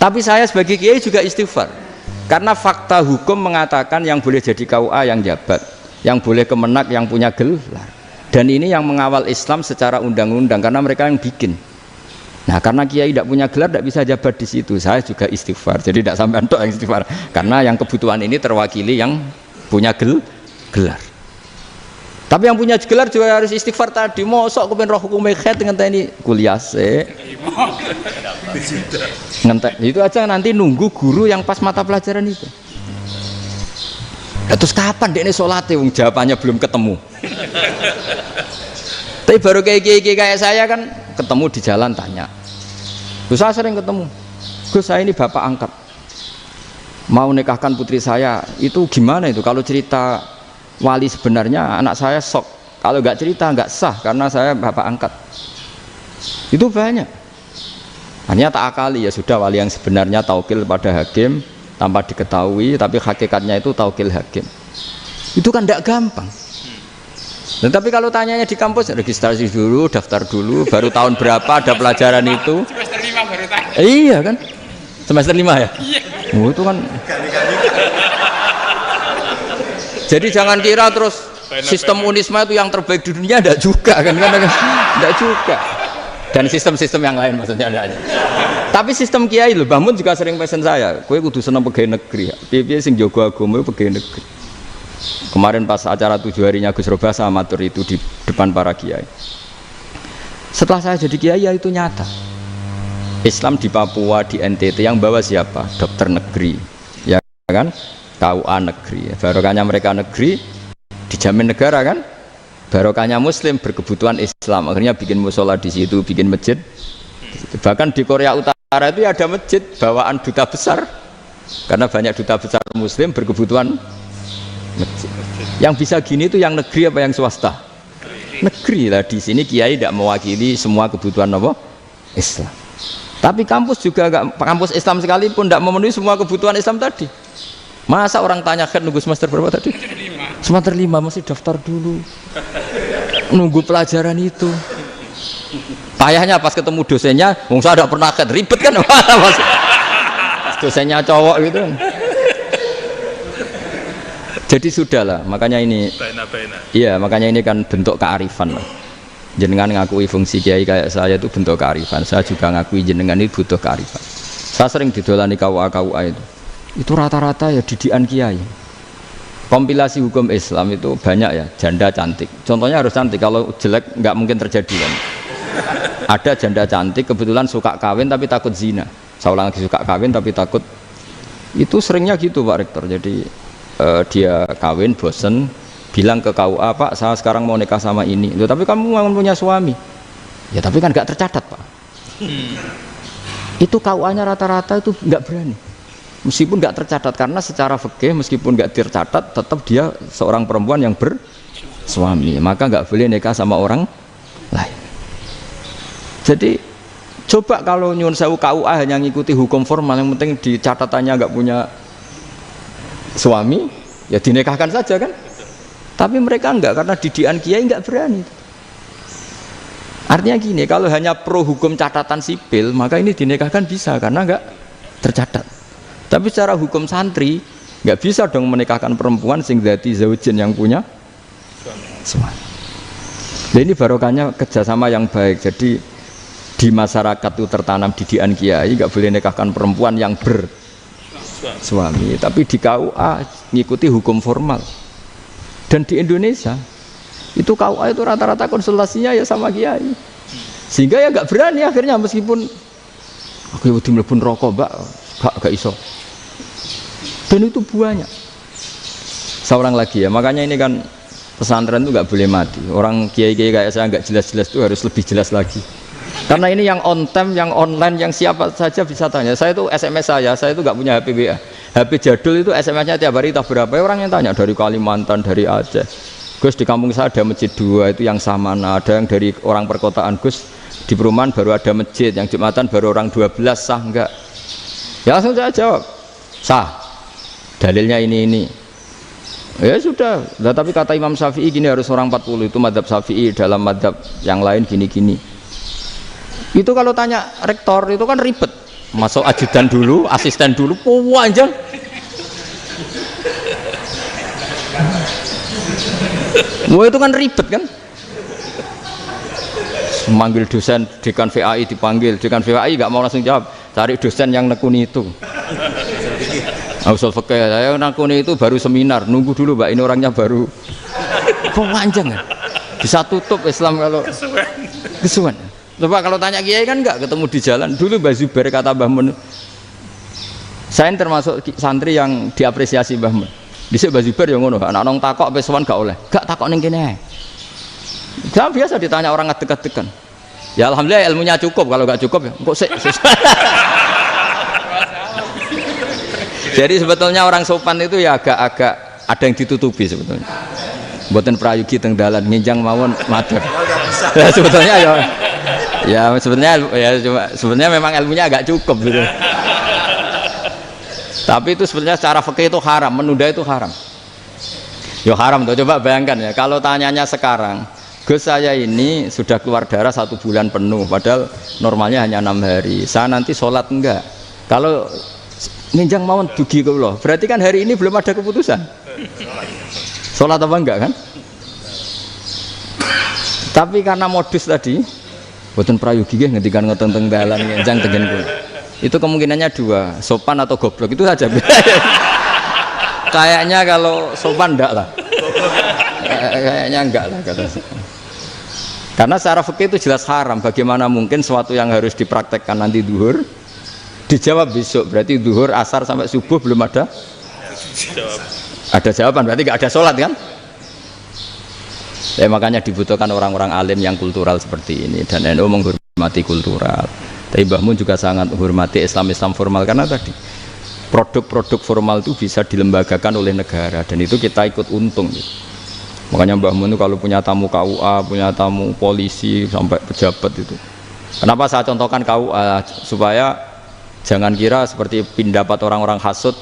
Tapi saya sebagai kiai juga istighfar. Karena fakta hukum mengatakan yang boleh jadi KUA yang jabat, yang boleh kemenak yang punya gelar. Dan ini yang mengawal Islam secara undang-undang karena mereka yang bikin. Nah, karena kiai tidak punya gelar tidak bisa jabat di situ. Saya juga istighfar. Jadi tidak sampai entuk yang istighfar. Karena yang kebutuhan ini terwakili yang punya gelar. Tapi yang punya gelar juga harus istighfar tadi. Mosok kepen roh hukum haid ngenteni kuliah se. Ngentek itu aja nanti nunggu guru yang pas mata pelajaran itu. Ya, terus kapan dekne salate wong jawabannya belum ketemu. Tapi baru kayak saya kan ketemu di jalan tanya. Terus saya sering ketemu. Gus, saya ini bapak angkat. Mau nikahkan putri saya, itu gimana itu kalau cerita wali sebenarnya anak saya sok, kalau nggak cerita nggak sah karena saya bapak angkat. Itu banyak. Hanya tak akali ya sudah wali yang sebenarnya taukil pada hakim tanpa diketahui, tapi hakikatnya itu taukil hakim. Itu kan tidak gampang. Nah, tapi kalau tanyanya di kampus, registrasi dulu, daftar dulu, baru tahun berapa ada pelajaran itu. Semester 5 baru tanya. Iya kan? Semester 5 ya? Iya. Oh, itu kan. Jadi jangan kira terus sistem Unisma itu yang terbaik di dunia, tidak juga kan? Tidak juga. Dan sistem-sistem yang lain maksudnya ada. Tapi sistem kiai loh, Mbah Mun juga sering pesen saya, kowe kudu seneng pegawai negeri. Piye-piye sing jaga agama pegawai negeri. Kemarin pas acara 7 harinya Gus Roba sama matur itu di depan para kiai. Setelah saya jadi kiai ya itu nyata. Islam di Papua, di NTT yang bawa siapa? Dokter negeri, ya kan? KUA negeri. Barokahnya mereka negeri dijamin negara kan? Barokahnya Muslim berkebutuhan Islam. Akhirnya bikin musola di situ, bikin masjid. Bahkan di Korea Utara itu ada masjid bawaan duta besar, karena banyak duta besar Muslim berkebutuhan masjid. Yang bisa gini itu yang negeri apa yang swasta? Negeri lah. Di sini kiai tidak mewakili semua kebutuhan apa? Islam. Tapi kampus juga enggak, kampus Islam sekalipun tidak memenuhi semua kebutuhan Islam tadi. Masa orang tanya kan nunggu semester berapa tadi? Semester 5 masih daftar dulu. Nunggu pelajaran itu. Payahnya pas ketemu dosennya, wong saya tidak pernah kan ribet kan? Dosennya cowok gitu. Jadi sudahlah, makanya ini. Iya, makanya ini kan bentuk kearifan lah. Jenengan ngakui fungsi kiai kayak saya itu bentuk kearifan. Saya juga ngakui jenengan ini butuh kearifan. Saya sering didolani KUA itu. Itu rata-rata ya didikan kiai. Kompilasi hukum Islam itu banyak ya, janda cantik. Contohnya harus cantik, kalau jelek nggak mungkin terjadi kan. Ada janda cantik kebetulan suka kawin tapi takut zina. Saya ulang lagi, suka kawin tapi takut. Itu seringnya gitu Pak Rektor. Jadi dia kawin bosen, bilang ke KUA, Pak saya sekarang mau nikah sama ini. Loh, tapi kamu mau punya suami. Ya tapi kan nggak tercatat Pak. Itu KUA-nya rata-rata itu nggak berani. Meskipun nggak tercatat, karena secara fikih meskipun nggak tercatat tetap dia seorang perempuan yang bersuami, maka nggak boleh nikah sama orang lain. Jadi coba kalau nyun sewu KUA hanya ngikuti hukum formal, yang penting di catatannya nggak punya suami, ya dinikahkan saja kan. Tapi mereka enggak, karena didikan kiai nggak berani. Artinya gini, kalau hanya pro hukum catatan sipil, maka ini dinikahkan bisa karena nggak tercatat. Tapi secara hukum santri nggak bisa dong menikahkan perempuan sing dadi zaujin yang punya suami. Nah, ini barokahnya kerjasama yang baik. Jadi di masyarakat itu tertanam didikan kiai, nggak boleh nikahkan perempuan yang bersuami. Tapi di KUA ngikuti hukum formal. Dan di Indonesia itu KUA itu rata-rata konsultasinya ya sama kiai. Sehingga ya nggak berani akhirnya, meskipun aku udah mlebu rokok mbak, gak iso. Dan itu banyak. Seorang lagi ya, makanya ini kan pesantren itu nggak boleh mati. Orang kiai-kiai kayak saya nggak jelas-jelas itu harus lebih jelas lagi. Karena ini yang on time, yang online, yang siapa saja bisa tanya. Saya itu SMS saya itu nggak punya HP WA. HP jadul itu SMS-nya tiap hari tak berapa. Orang yang tanya dari Kalimantan, dari Aceh. Gus, di kampung saya ada masjid 2 itu yang Samana, ada yang dari orang perkotaan. Gus, di perumahan baru ada masjid, yang Jumatan baru orang 12, sah enggak? Ya langsung saya jawab, sah. Dalilnya ini. Ya sudah. Nah, tapi kata Imam Syafi'i gini, harus orang 40, itu madzhab Syafi'i, dalam madzhab yang lain gini-gini. Itu kalau tanya rektor itu kan ribet. Masuk ajudan dulu, asisten dulu, panjang. Wah itu kan ribet kan. Memanggil dosen, dekan VAI dipanggil, dekan VAI nggak mau langsung jawab, cari dosen yang nekuni itu. Usul fikih, saya nekuni itu baru seminar, nunggu dulu mbak, ini orangnya baru. Kok panjang kan? Bisa tutup Islam kalau kesuwen. Coba kalau tanya kiai kan nggak ketemu di jalan. Dulu Mbah Zubair kata Mbah Mun, saya termasuk santri yang diapresiasi Mbah Mun. Dhisik Mbah Zubair yang ngono, anak nong takok pesuan gak oleh, gak takok ning kene. Jangan biasa ditanya orang ngadeg-adegan. Ya alhamdulillah ilmunya cukup, kalau gak cukup ya kok sik. Jadi sebetulnya orang sopan itu ya agak-agak ada yang ditutupi sebetulnya. Mboten prayogi teng dalan nginjang mawon matur. Ya sebetulnya ya sebenarnya memang ilmunya agak cukup gitu. Tapi itu sebenarnya secara fikih itu haram, menunda itu haram. Yo haram tuh, coba bayangkan ya, kalau tanyanya sekarang, Gus saya ini sudah keluar darah 1 bulan penuh, padahal normalnya hanya 6 hari. Saya nanti sholat enggak? Kalau ninjang mawon dugi kula, berarti kan hari ini belum ada keputusan. Sholat apa enggak kan? Tapi karena modus tadi, boten prayogi nggih ngendikan ngoten teng dalan ninjang tengen kula. Itu kemungkinannya 2, sopan atau goblok, itu saja. Kayaknya kalau sopan enggak lah. Kayaknya enggak lah kata. Karena secara fikih itu jelas haram. Bagaimana mungkin sesuatu yang harus dipraktekkan nanti duhur dijawab besok, berarti duhur, asar sampai subuh belum ada jawaban, berarti nggak ada sholat kan? Ya, makanya dibutuhkan orang-orang alim yang kultural seperti ini, dan NU menghormati kultural. Tapi Mbah Mun juga sangat menghormati Islam formal, karena tadi produk-produk formal itu bisa dilembagakan oleh negara, dan itu kita ikut untung gitu. Makanya Mbah Mun itu kalau punya tamu KUA, punya tamu polisi sampai pejabat itu. Kenapa saya contohkan KUA? Supaya jangan kira seperti pendapat orang-orang hasud,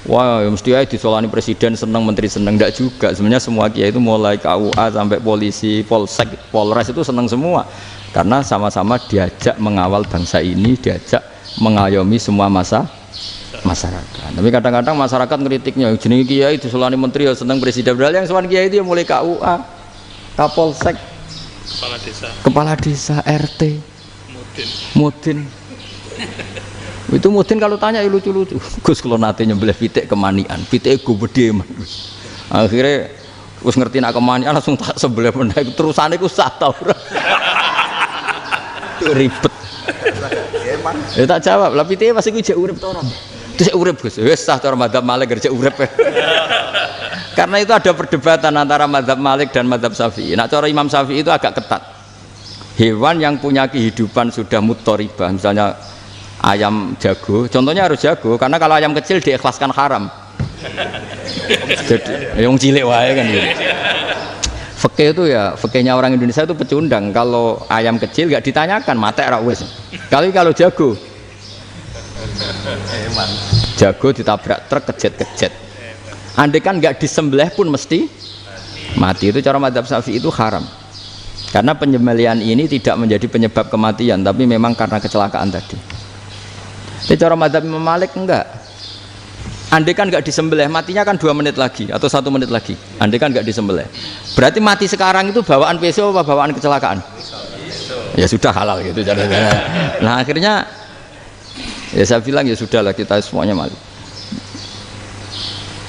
wah ya mesti aja disolani presiden seneng, menteri seneng. Enggak juga. Sebenarnya semua kiai itu mulai KUA sampai polisi, polsek, polres itu seneng semua. Karena sama-sama diajak mengawal bangsa ini, diajak mengayomi semua masyarakat. Tapi kadang-kadang masyarakat ngeritiknya, jenenge kiai disolani menteri ya seneng presiden. Padahal yang sowan kiai itu ya mulai KUA, Kapolsek, kepala desa, RT, mudin. Itu mudin kalau tanya ya lucu-lucu. Gus kalau nate nyembelih pitik kemanian, pitike go gede man. Akhirnya wis ngerti nak kemanian langsung tak sebelah meneh. Terusane ku sah ta ora. Ribet. Ya tak jawab, lah pitike pasti ku jek urip ta ora. Terus urip Gus. Wis sah cara mazhab Malik kerja urip. Karena itu ada perdebatan antara mazhab Malik dan mazhab Syafi'i. Nah, cara Imam Syafi'i itu agak ketat. Hewan yang punya kehidupan sudah mutharibah, misalnya ayam jago, contohnya harus jago, karena kalau ayam kecil diikhlaskan haram. Jadi yang cilik wae kan gitu. Fikih itu ya, fikihnya orang Indonesia itu pecundang. Kalau ayam kecil nggak ditanyakan, matek ra wis. Kalau jago, jago ditabrak truk kejet-kejet. Andai kan nggak disembelih pun mesti mati. Itu cara mazhab Syafi'i itu haram. Karena penyembelihan ini tidak menjadi penyebab kematian, tapi memang karena kecelakaan tadi. Tapi cara mazhab Imam Malik enggak. Andai kan nggak disembelih, matinya kan 2 menit lagi atau 1 menit lagi. Andai kan nggak disembelih, berarti mati sekarang itu bawaan peso apa bawaan kecelakaan? Ya sudah halal gitu caranya. Nah akhirnya ya saya bilang ya sudahlah kita semuanya mati.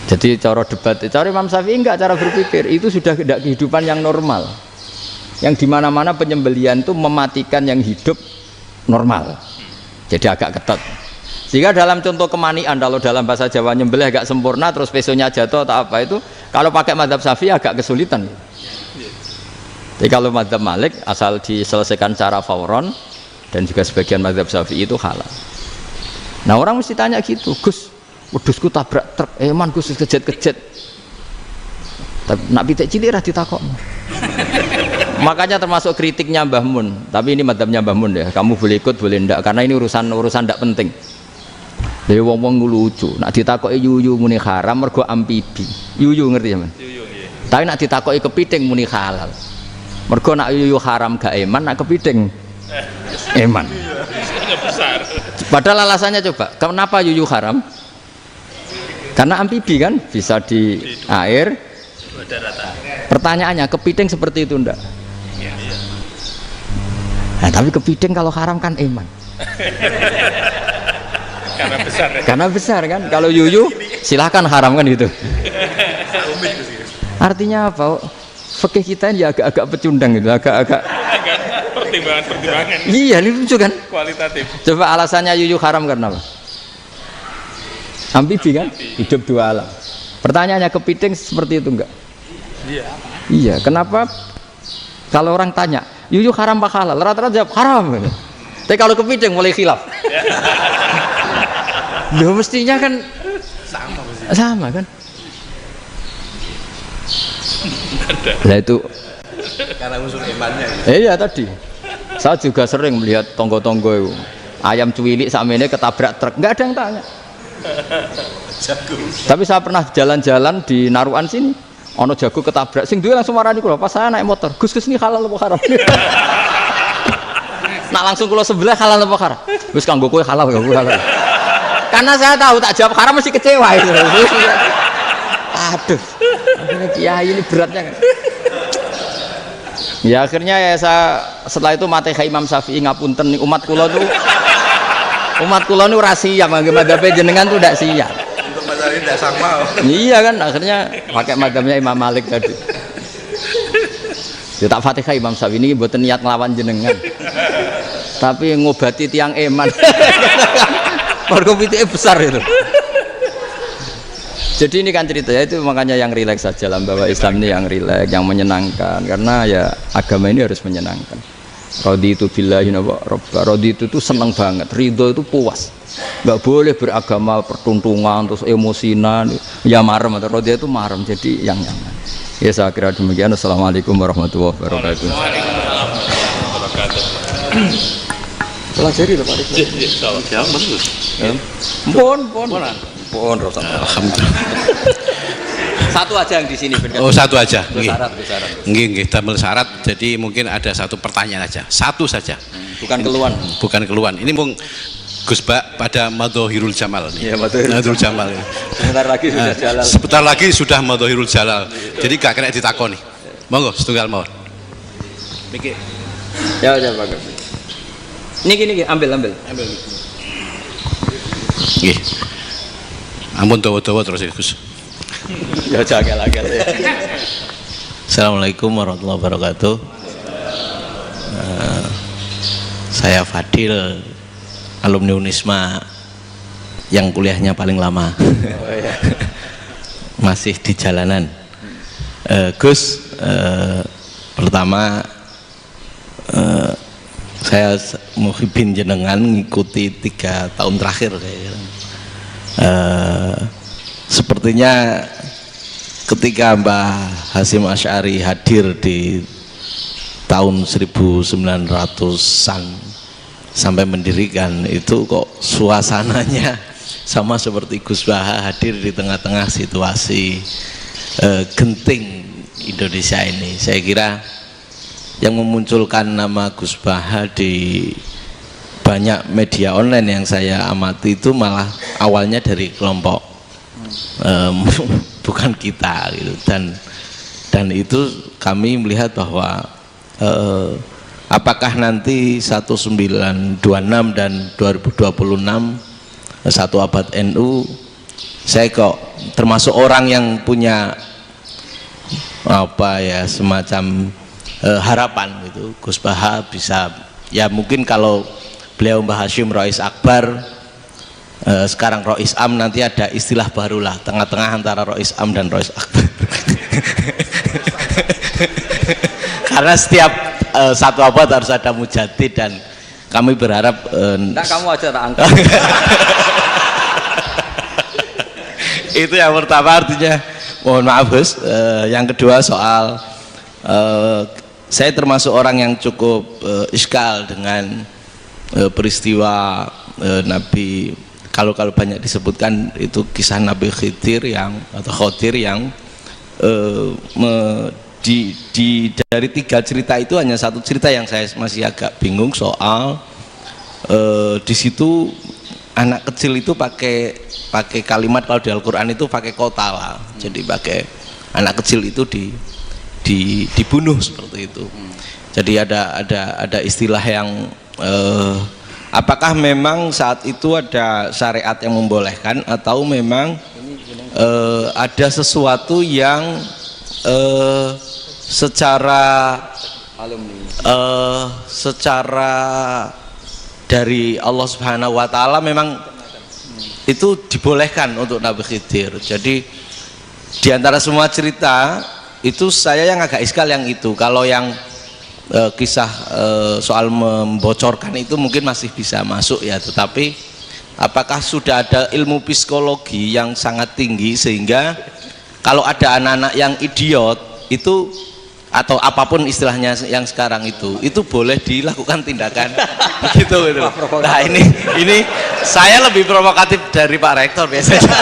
Jadi cara debat, cara Imam Syafi'i enggak, cara berpikir itu sudah tidak kehidupan yang normal, yang dimana-mana penyembelihan itu mematikan yang hidup normal. Jadi agak ketat. Jika dalam contoh kemanian, kalau dalam bahasa Jawa nyembelih agak sempurna terus pesonya jatuh atau apa itu, kalau pakai mazhab Syafi'i agak kesulitan. Jadi kalau mazhab Malik asal diselesaikan secara fauron, dan juga sebagian mazhab Syafi'i itu halal. Nah orang mesti tanya gitu, Gus, wedhusku tabrak truk, man Gus kejet-kejet. Tapi nak pitik cilik ra ditakokno. Makanya termasuk kritiknya Mbah Mun, tapi ini mazhabnya Mbah Mun ya, kamu boleh ikut boleh ndak, karena ini urusan ndak penting. Dewe wong-wong lucu, nak ditakoki yuyu muni haram mergo amfibi. Yuyu ngerti ya, Man? Yuyu nggih. Tapi nak ditakoki kepiting muni halal. Mergo nak yuyu haram gak eman, nak kepiting eman. Besar. Padahal alasannya coba, kenapa yuyu haram? Karena amfibi kan, bisa di air. Pertanyaannya, kepiting seperti itu ndak? Nah, tapi kepiting kalau haram kan eman. Karena besar ya? Karena besar kan. Kalau yuyu silahkan haram kan gitu. Artinya apa? Fikih kita ya agak-agak pecundang gitu, agak-agak pertimbangan. Iya, ini lucu kan? Kualitatif. Coba alasannya yuyu haram karena apa? Amfibi kan? Hidup 2 alam. Pertanyaannya, kepiting seperti itu enggak? Iya. Iya, kenapa kalau orang tanya, yuyu haram apa halal? Rata-rata jawab haram. Tapi kalau kepiting mulai khilaf. Loh mestinya kan sama kan? Nah itu karena unsur imannya. Iya tadi. Saya juga sering melihat tonggo-tonggo itu. Ayam cuwilik sakmene ketabrak truk, enggak ada yang tanya. Tapi saya pernah jalan-jalan di Naruan sini. Ono jago ketabrak, sing duwe langsung marani kula. Pas saya naik motor, Gus ini halal apa haram? Nak langsung kula sebelah halal apa haram? Gus kanggo kowe halal gak halal. Karena saya tahu tak jawab haram mesti kecewa itu. Aduh, akhirnya kiai ini beratnya kan. Ya akhirnya ya saya setelah itu Fatihah Imam Syafi'i ngapunten nih umat kula nu rahasia mangke madzhab jenengan tuh ndak siap. Untuk madzhab ini ndak sama. Iya kan akhirnya pakai madzhabnya Imam Malik tadi. Ya tak Fatihah Imam Syafi'i ini mboten niat nglawan jenengan. Tapi ngobati tiang eman. Mergo pitike besar itu. Jadi ini kan ceritanya itu makanya yang rileks saja lah bahwa Islam ini yang rileks, yang menyenangkan karena ya agama ini harus menyenangkan. Raditu billahi robba, raditu itu seneng banget, ridho itu puas. Nggak boleh beragama pertuntungan terus emosinan, ya marem atau raditu itu marem jadi yang nyaman. Ya saya kira demikian. Assalamualaikum warahmatullahi wabarakatuh. Pelajari loh Pak Rizky. Ya, bagus. Pon rasa. Satu aja yang di sini benar. Oh, satu aja. Syarat. Nggih, damel syarat. Jadi mungkin ada satu pertanyaan aja. Satu saja. Bukan keluhan. Bukan keluhan. Ini mung Gus Bak pada Madhohirul Jamal nih. Iya, Madhohirul Jamal. Sebentar lagi sudah jalan. Sebentar lagi sudah Madhohirul Jalal. Jadi gak kena ditakoni. Monggo setunggal mawon. Niki. Ya bagus. Niki ambil. Nggih. Ampun dawa-dawa terus ya Gus. Ya jagal-jagal ya. Assalamualaikum warahmatullahi wabarakatuh. Saya Fadil, alumni Unisma yang kuliahnya paling lama. Masih di jalanan. Gus, pertama saya muhibin jenengan ngikuti 3 tahun terakhir kayaknya. Sepertinya ketika Mbah Hasyim Asy'ari hadir di tahun 1900-an sampai mendirikan itu kok suasananya sama seperti Gus Baha hadir di tengah-tengah situasi genting Indonesia ini. Saya kira yang memunculkan nama Gus Baha di banyak media online yang saya amati itu malah awalnya dari kelompok bukan kita gitu. Dan itu kami melihat bahwa apakah nanti 1926 dan 2026 satu abad NU, saya kok termasuk orang yang punya apa ya semacam harapan gitu Gus Baha bisa ya mungkin kalau beliau Mbah Hasyim Rois Akbar, sekarang Rois Am, nanti ada istilah barulah tengah-tengah antara Rois Am dan Rois Akbar. Karena setiap satu abad harus ada mujadid dan kami berharap kamu aja tak angkat. Itu yang pertama, artinya mohon maaf Gus. Yang kedua soal saya termasuk orang yang cukup iskal dengan peristiwa Nabi, kalau banyak disebutkan itu kisah Nabi Khidir Khodir yang dari 3 cerita itu hanya satu cerita yang saya masih agak bingung soal di situ anak kecil itu pakai kalimat, kalau di Al-Quran itu pakai qatala, jadi pakai anak kecil itu dibunuh seperti itu. Jadi ada istilah yang apakah memang saat itu ada syariat yang membolehkan atau memang ada sesuatu yang secara dari Allah Subhanahu wa Ta'ala memang itu dibolehkan untuk Nabi Khidir. Jadi di antara semua cerita itu saya yang agak iskal yang itu. Kalau yang kisah soal membocorkan itu mungkin masih bisa masuk ya, tetapi apakah sudah ada ilmu psikologi yang sangat tinggi sehingga kalau ada anak-anak yang idiot itu atau apapun istilahnya yang sekarang itu boleh dilakukan tindakan begitu gitu. Nah ini saya lebih provokatif dari Pak Rektor biasanya.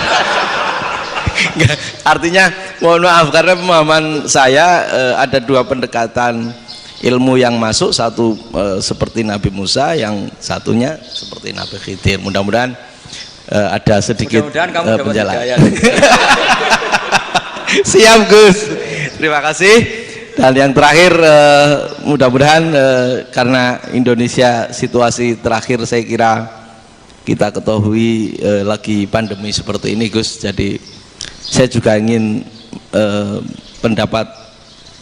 Artinya mohon maaf karena pemahaman saya ada dua pendekatan ilmu yang masuk, satu seperti Nabi Musa, yang satunya seperti Nabi Khidir. Mudah-mudahan ada sedikit penjelasan. Siap Gus, terima kasih. Dan yang terakhir mudah-mudahan karena Indonesia situasi terakhir saya kira kita ketahui lagi pandemi seperti ini Gus, jadi saya juga ingin pendapat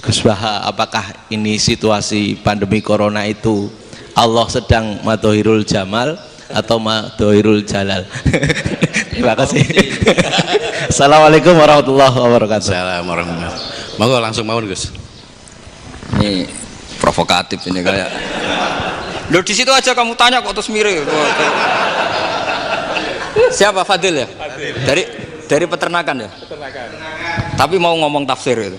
Gus Baha, apakah ini situasi pandemi corona itu Allah sedang madhohirul jamal atau madhohirul jalal? Terima kasih. Assalamualaikum warahmatullahi wabarakatuh. Assalamualaikum warahmatullahi wabarakatuh. Monggo langsung mawon Gus. Ini provokatif ini kayak. Loh di situ aja kamu tanya kok terus mirip. Siapa Fadil ya? Dari peternakan ya? Peternakan. Tapi mau ngomong tafsir itu.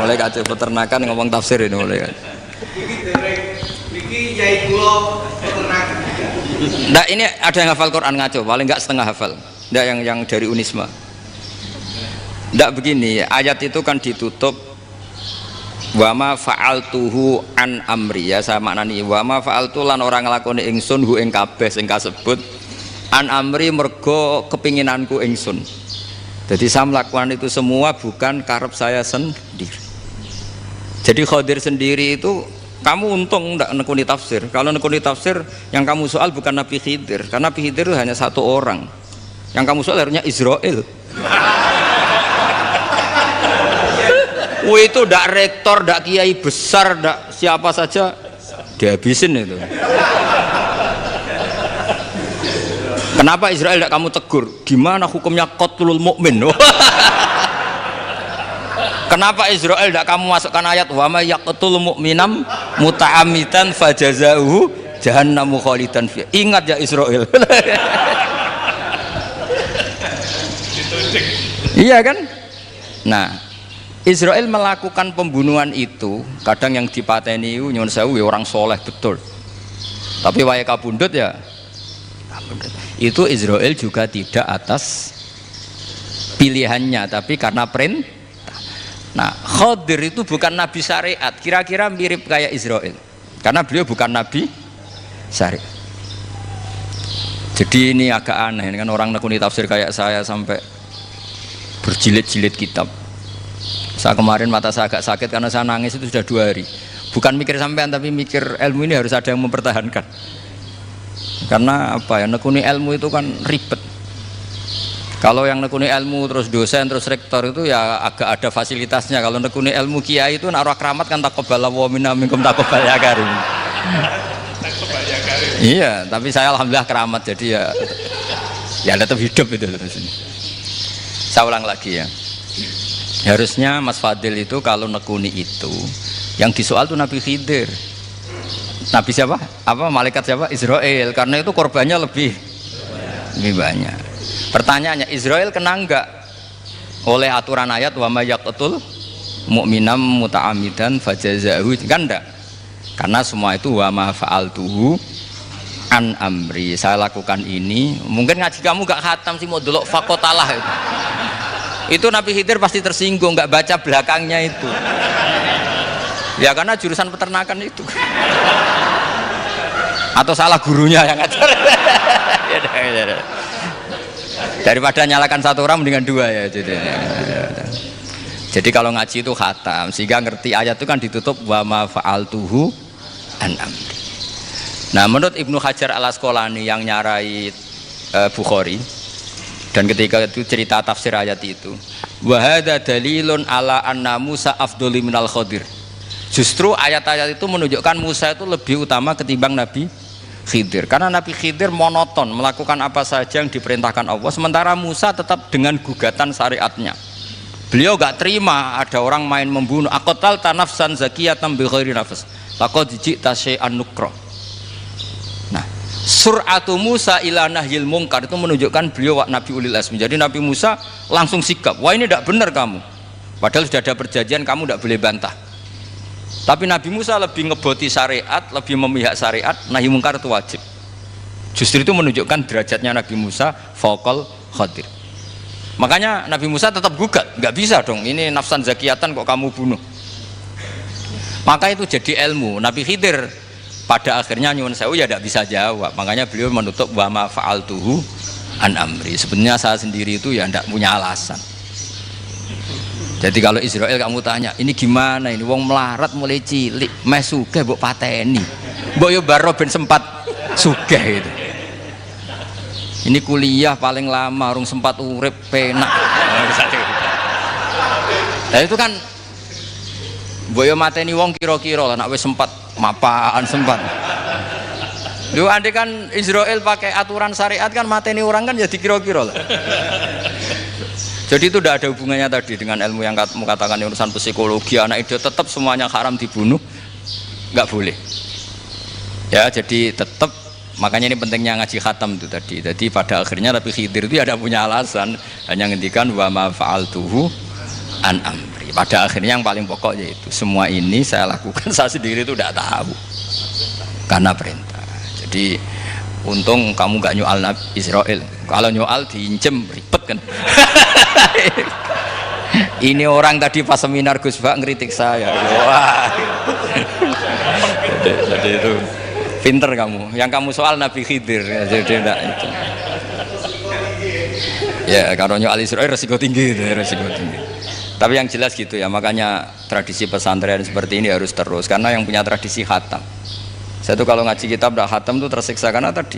Mulai kacau peternakan ngomong tafsir ini mulai kan. Nah ini ada yang hafal Quran ngaco, paling enggak setengah hafal. Enggak yang dari Unisma. Enggak begini, ayat itu kan ditutup wama fa'altuhu an amri, ya saya maknani wama fa'altu lan orang nglakoni ingsun hu ing kabeh sing kasebut an amri mergo kepinginanku ingsun. Jadi saya melakukan itu semua bukan karep saya sendiri. Jadi Khadir sendiri itu kamu untung tidak nekuni tafsir. Kalau nekuni tafsir yang kamu soal bukan Nabi Khidir, karena Nabi Khidir itu hanya satu orang. Yang kamu soal harusnya Israel. Itu tidak rektor, tidak kiai besar, tidak siapa saja dihabisin itu. Kenapa Israel tidak kamu tegur? Gimana hukumnya qatlul mukmin? Kenapa Israel tidak kamu masukkan ayat wa may yaqtul mu'minam muta'ammidan fajazauhu jahannamu khalidan fiha? Ingat ya Israel. Iya kan? Nah, Israel melakukan pembunuhan itu, kadang yang dipateni nyuwun sewu orang soleh betul. Tapi wae kabundut ya. Itu Israel juga tidak atas pilihannya, tapi karena perintah. Nah, Khadir itu bukan nabi syariat, kira-kira mirip kayak Israel. Karena beliau bukan nabi syariat. Jadi ini agak aneh, ini kan orang nekuni tafsir kayak saya sampai berjilid-jilid kitab. Saya kemarin mata saya agak sakit karena saya nangis itu sudah 2 hari. Bukan mikir sampean tapi mikir ilmu ini harus ada yang mempertahankan. Karena apa ya, nekuni ilmu itu kan ribet. Kalau yang nekuni ilmu terus dosen terus rektor itu ya agak ada fasilitasnya. Kalau nekuni ilmu kiai itu naruh keramat kan taqabbalallahu minna minkum taqabbal ya karim. Iya, tapi saya alhamdulillah keramat jadi ya tetap hidup itu terus. Saya ulang lagi ya. Harusnya Mas Fadil itu kalau nekuni itu yang disoal tuh Nabi Khidir. Nabi siapa? Apa malaikat siapa? Israel. Karena itu korbannya lebih banyak. Pertanyaannya, Israel kena enggak oleh aturan ayat wa may yaqtul mu'minam muta'ammidan fajazaahu? Kan enggak. Karena semua itu wa ma fa'altuhu an amri. Saya lakukan ini. Mungkin ngaji kamu enggak khatam sih, mau delok fakotalah itu. Itu Nabi Khidir pasti tersinggung, nggak baca belakangnya itu. Ya karena jurusan peternakan itu. Atau salah gurunya yang ngajar. Daripada nyalakan satu orang mendingan 2 ya. Jadi kalau ngaji itu khatam, sehingga ngerti ayat itu kan ditutup wa ma fa'altuhu an amri. Nah menurut Ibnu Hajar al Asqalani yang nyarai Bukhari, dan ketika itu cerita tafsir ayat itu, wa hadza dalilun ala anna Musa afdhali minal Khadir. Justru ayat-ayat itu menunjukkan Musa itu lebih utama ketimbang Nabi Khidir. Karena Nabi Khidir monoton melakukan apa saja yang diperintahkan Allah, sementara Musa tetap dengan gugatan syariatnya. Beliau gak terima ada orang main membunuh. Aqtal tanafsan zakiyatan bi ghairi nafs. Laqad ji'ta syai'an nukra. Sur'atu Musa ila nahyil mungkar itu menunjukkan beliau Nabi ulil azmi. Jadi Nabi Musa langsung sikap, wah ini tidak benar kamu. Padahal sudah ada perjanjian, kamu tidak boleh bantah. Tapi Nabi Musa lebih ngeboti syariat, lebih memihak syariat, nahi mungkar itu wajib. Justru itu menunjukkan derajatnya Nabi Musa faqal Khadir. Makanya Nabi Musa tetap gugat, nggak bisa dong, ini nafsan zakiyatan kok kamu bunuh. Maka itu jadi ilmu. Nabi Khidir pada akhirnya nyuwun sewu ya tidak bisa jawab. Makanya beliau menutup wa ma fa'altuhu an amri. Sebenarnya saya sendiri itu ya tidak punya alasan. Jadi kalau Israel kamu tanya, ini gimana ini? Wong melarat mulai cilik, meh sugih mbok pateni. Mbok yo baro ben sempat sugih itu. Ini kuliah paling lama, urung sempat urip penak. Nah itu kan boyo mateni wong kira-kira lah, nak wis sempat mapaan sempat. Lu andai kan Israel pakai aturan syariat kan mateni orang kan jadi kira-kira lah. Jadi itu tidak ada hubungannya tadi dengan ilmu yang kamu katakan urusan psikologi, anak itu tetap semuanya haram dibunuh, nggak boleh. Ya jadi tetap. Makanya ini pentingnya ngaji khatam itu tadi. Jadi pada akhirnya Nabi Khidir itu ada punya alasan, hanya ngendikan wa ma fa'altuhu an amri. Pada akhirnya yang paling pokok yaitu semua ini saya lakukan saya sendiri itu tidak tahu karena perintah. Jadi untung kamu gak nyual Nabi Israel. Kalau nyual diinjem ribet kan. Ini orang tadi pas seminar Gus Bak ngeritik saya. Wah. Jadi itu pinter kamu, yang kamu soal Nabi Khidir ya, jadi enggak itu. Ya kalau nyoal Israel resiko tinggi itu, resiko tinggi. Tapi yang jelas gitu ya, makanya tradisi pesantren seperti ini harus terus karena yang punya tradisi khatam. Saya tuh kalau ngaji kitab udah khatam tuh tersiksa karena tadi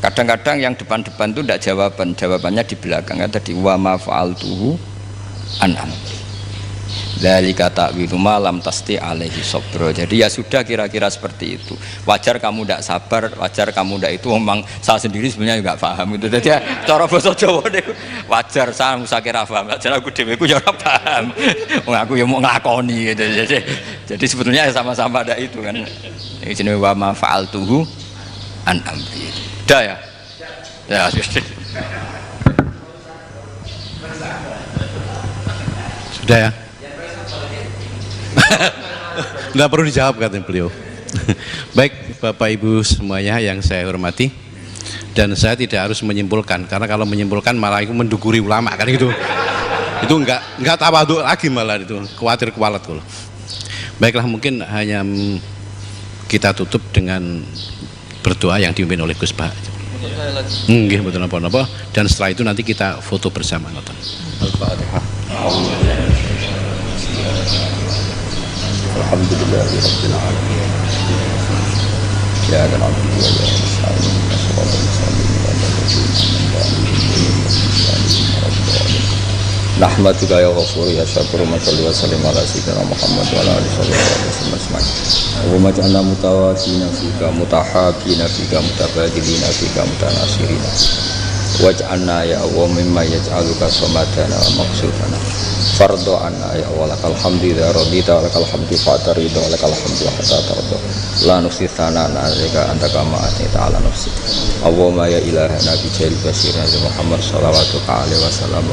kadang-kadang yang depan-depan tuh tidak jawabannya di belakang ya tadi wa ma fa'altuhu an amri. Dari kata wilu malam tasti alaihi sobro. Jadi ya sudah kira-kira seperti itu. Wajar kamu tidak sabar, wajar kamu tidak itu. Memang saya sendiri sebenarnya nggak paham itu. Jadi ya, cara bahasa Jawa deh. Wajar saya kira paham. Wajar aku deweku ya ora paham. Aku ya mau ngelakoni gitu. Jadi sebetulnya sama-sama ada itu kan. Ini jenis wa ma fa'altuhu an amri. Dah ya. Ya Sudah ya. Nggak perlu dijawab katanya beliau. Baik Bapak Ibu semuanya yang saya hormati, dan saya tidak harus menyimpulkan karena kalau menyimpulkan malah itu mendukuri ulama kan itu nggak tawadhu lagi malah itu khawatir kualat kalau. Baiklah mungkin hanya kita tutup dengan berdoa yang dipimpin oleh Gus Bah. Nggih betul napa-napa, dan setelah itu nanti kita foto bersama nonton. Al-Fatihah. Alhamdulillahirabbil alamin. Ya na'budu wa nasta'in. Nahmaduka ya ghafur ya syakur wa salli wa sallim ala sayyidina Muhammad wa ala alihi wasallam ajma'in. Allahumma ij'alna mutawassina fika mutahabina fika mutabadilina fika mutanasirina. Waj'alna ya Allah mimma yaj'aluka samadana wa maqsudana. Fardo anna ya Allah lakal hamdu idza radita lakal hamdu fa'ta ridha lakal hamdu hatta tarda la nufsi thanana alaika anta kama atita ala nafsi. Allahumma ya ilahana bi jail basir Muhammad sallallahu alaihi wasallam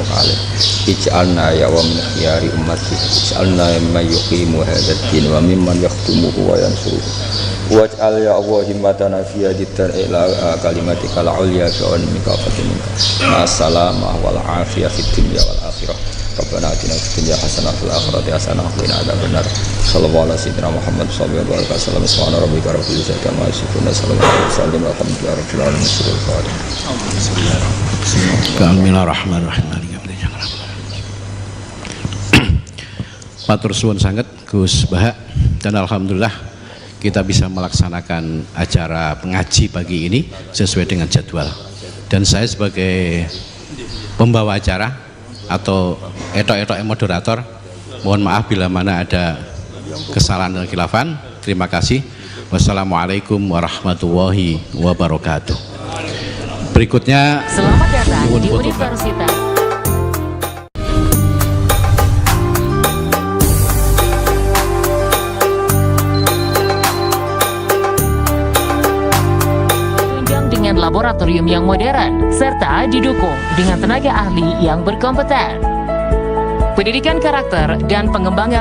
ij'alna ya wa min khiyari ummati ij'alna mimman yuqimu hadzal din wa mimman yakhtumuhu wa yansuruhu. Waj'al ya Allah himmatana fi hadidar ila kalimatika al-ulya fi ilmika wa fatimika as-salamah wal afiyah fid dunya wal akhirah. Rabbana atina fid dunya hasanah wa fil akhirati hasanah wa qina adzabannar. Sallallahu alaihi Muhammad sallallahu alaihi wasallam. Subhana rabbika rabbil izzati amma yasifun wa salamun alal mursalin walhamdulillahi rabbil alamin. Bismillahirrahmanirrahim. Matur suwun sanget Gus Bah, dan alhamdulillah kita bisa melaksanakan acara pengaji pagi ini sesuai dengan jadwal. Dan saya sebagai pembawa acara atau etok-etok moderator, mohon maaf bila mana ada kesalahan dan khilafan. Terima kasih. Wassalamualaikum warahmatullahi wabarakatuh. Berikutnya selamat datang di Universitas. Laboratorium yang modern serta didukung dengan tenaga ahli yang berkompeten. Pendidikan karakter dan pengembangan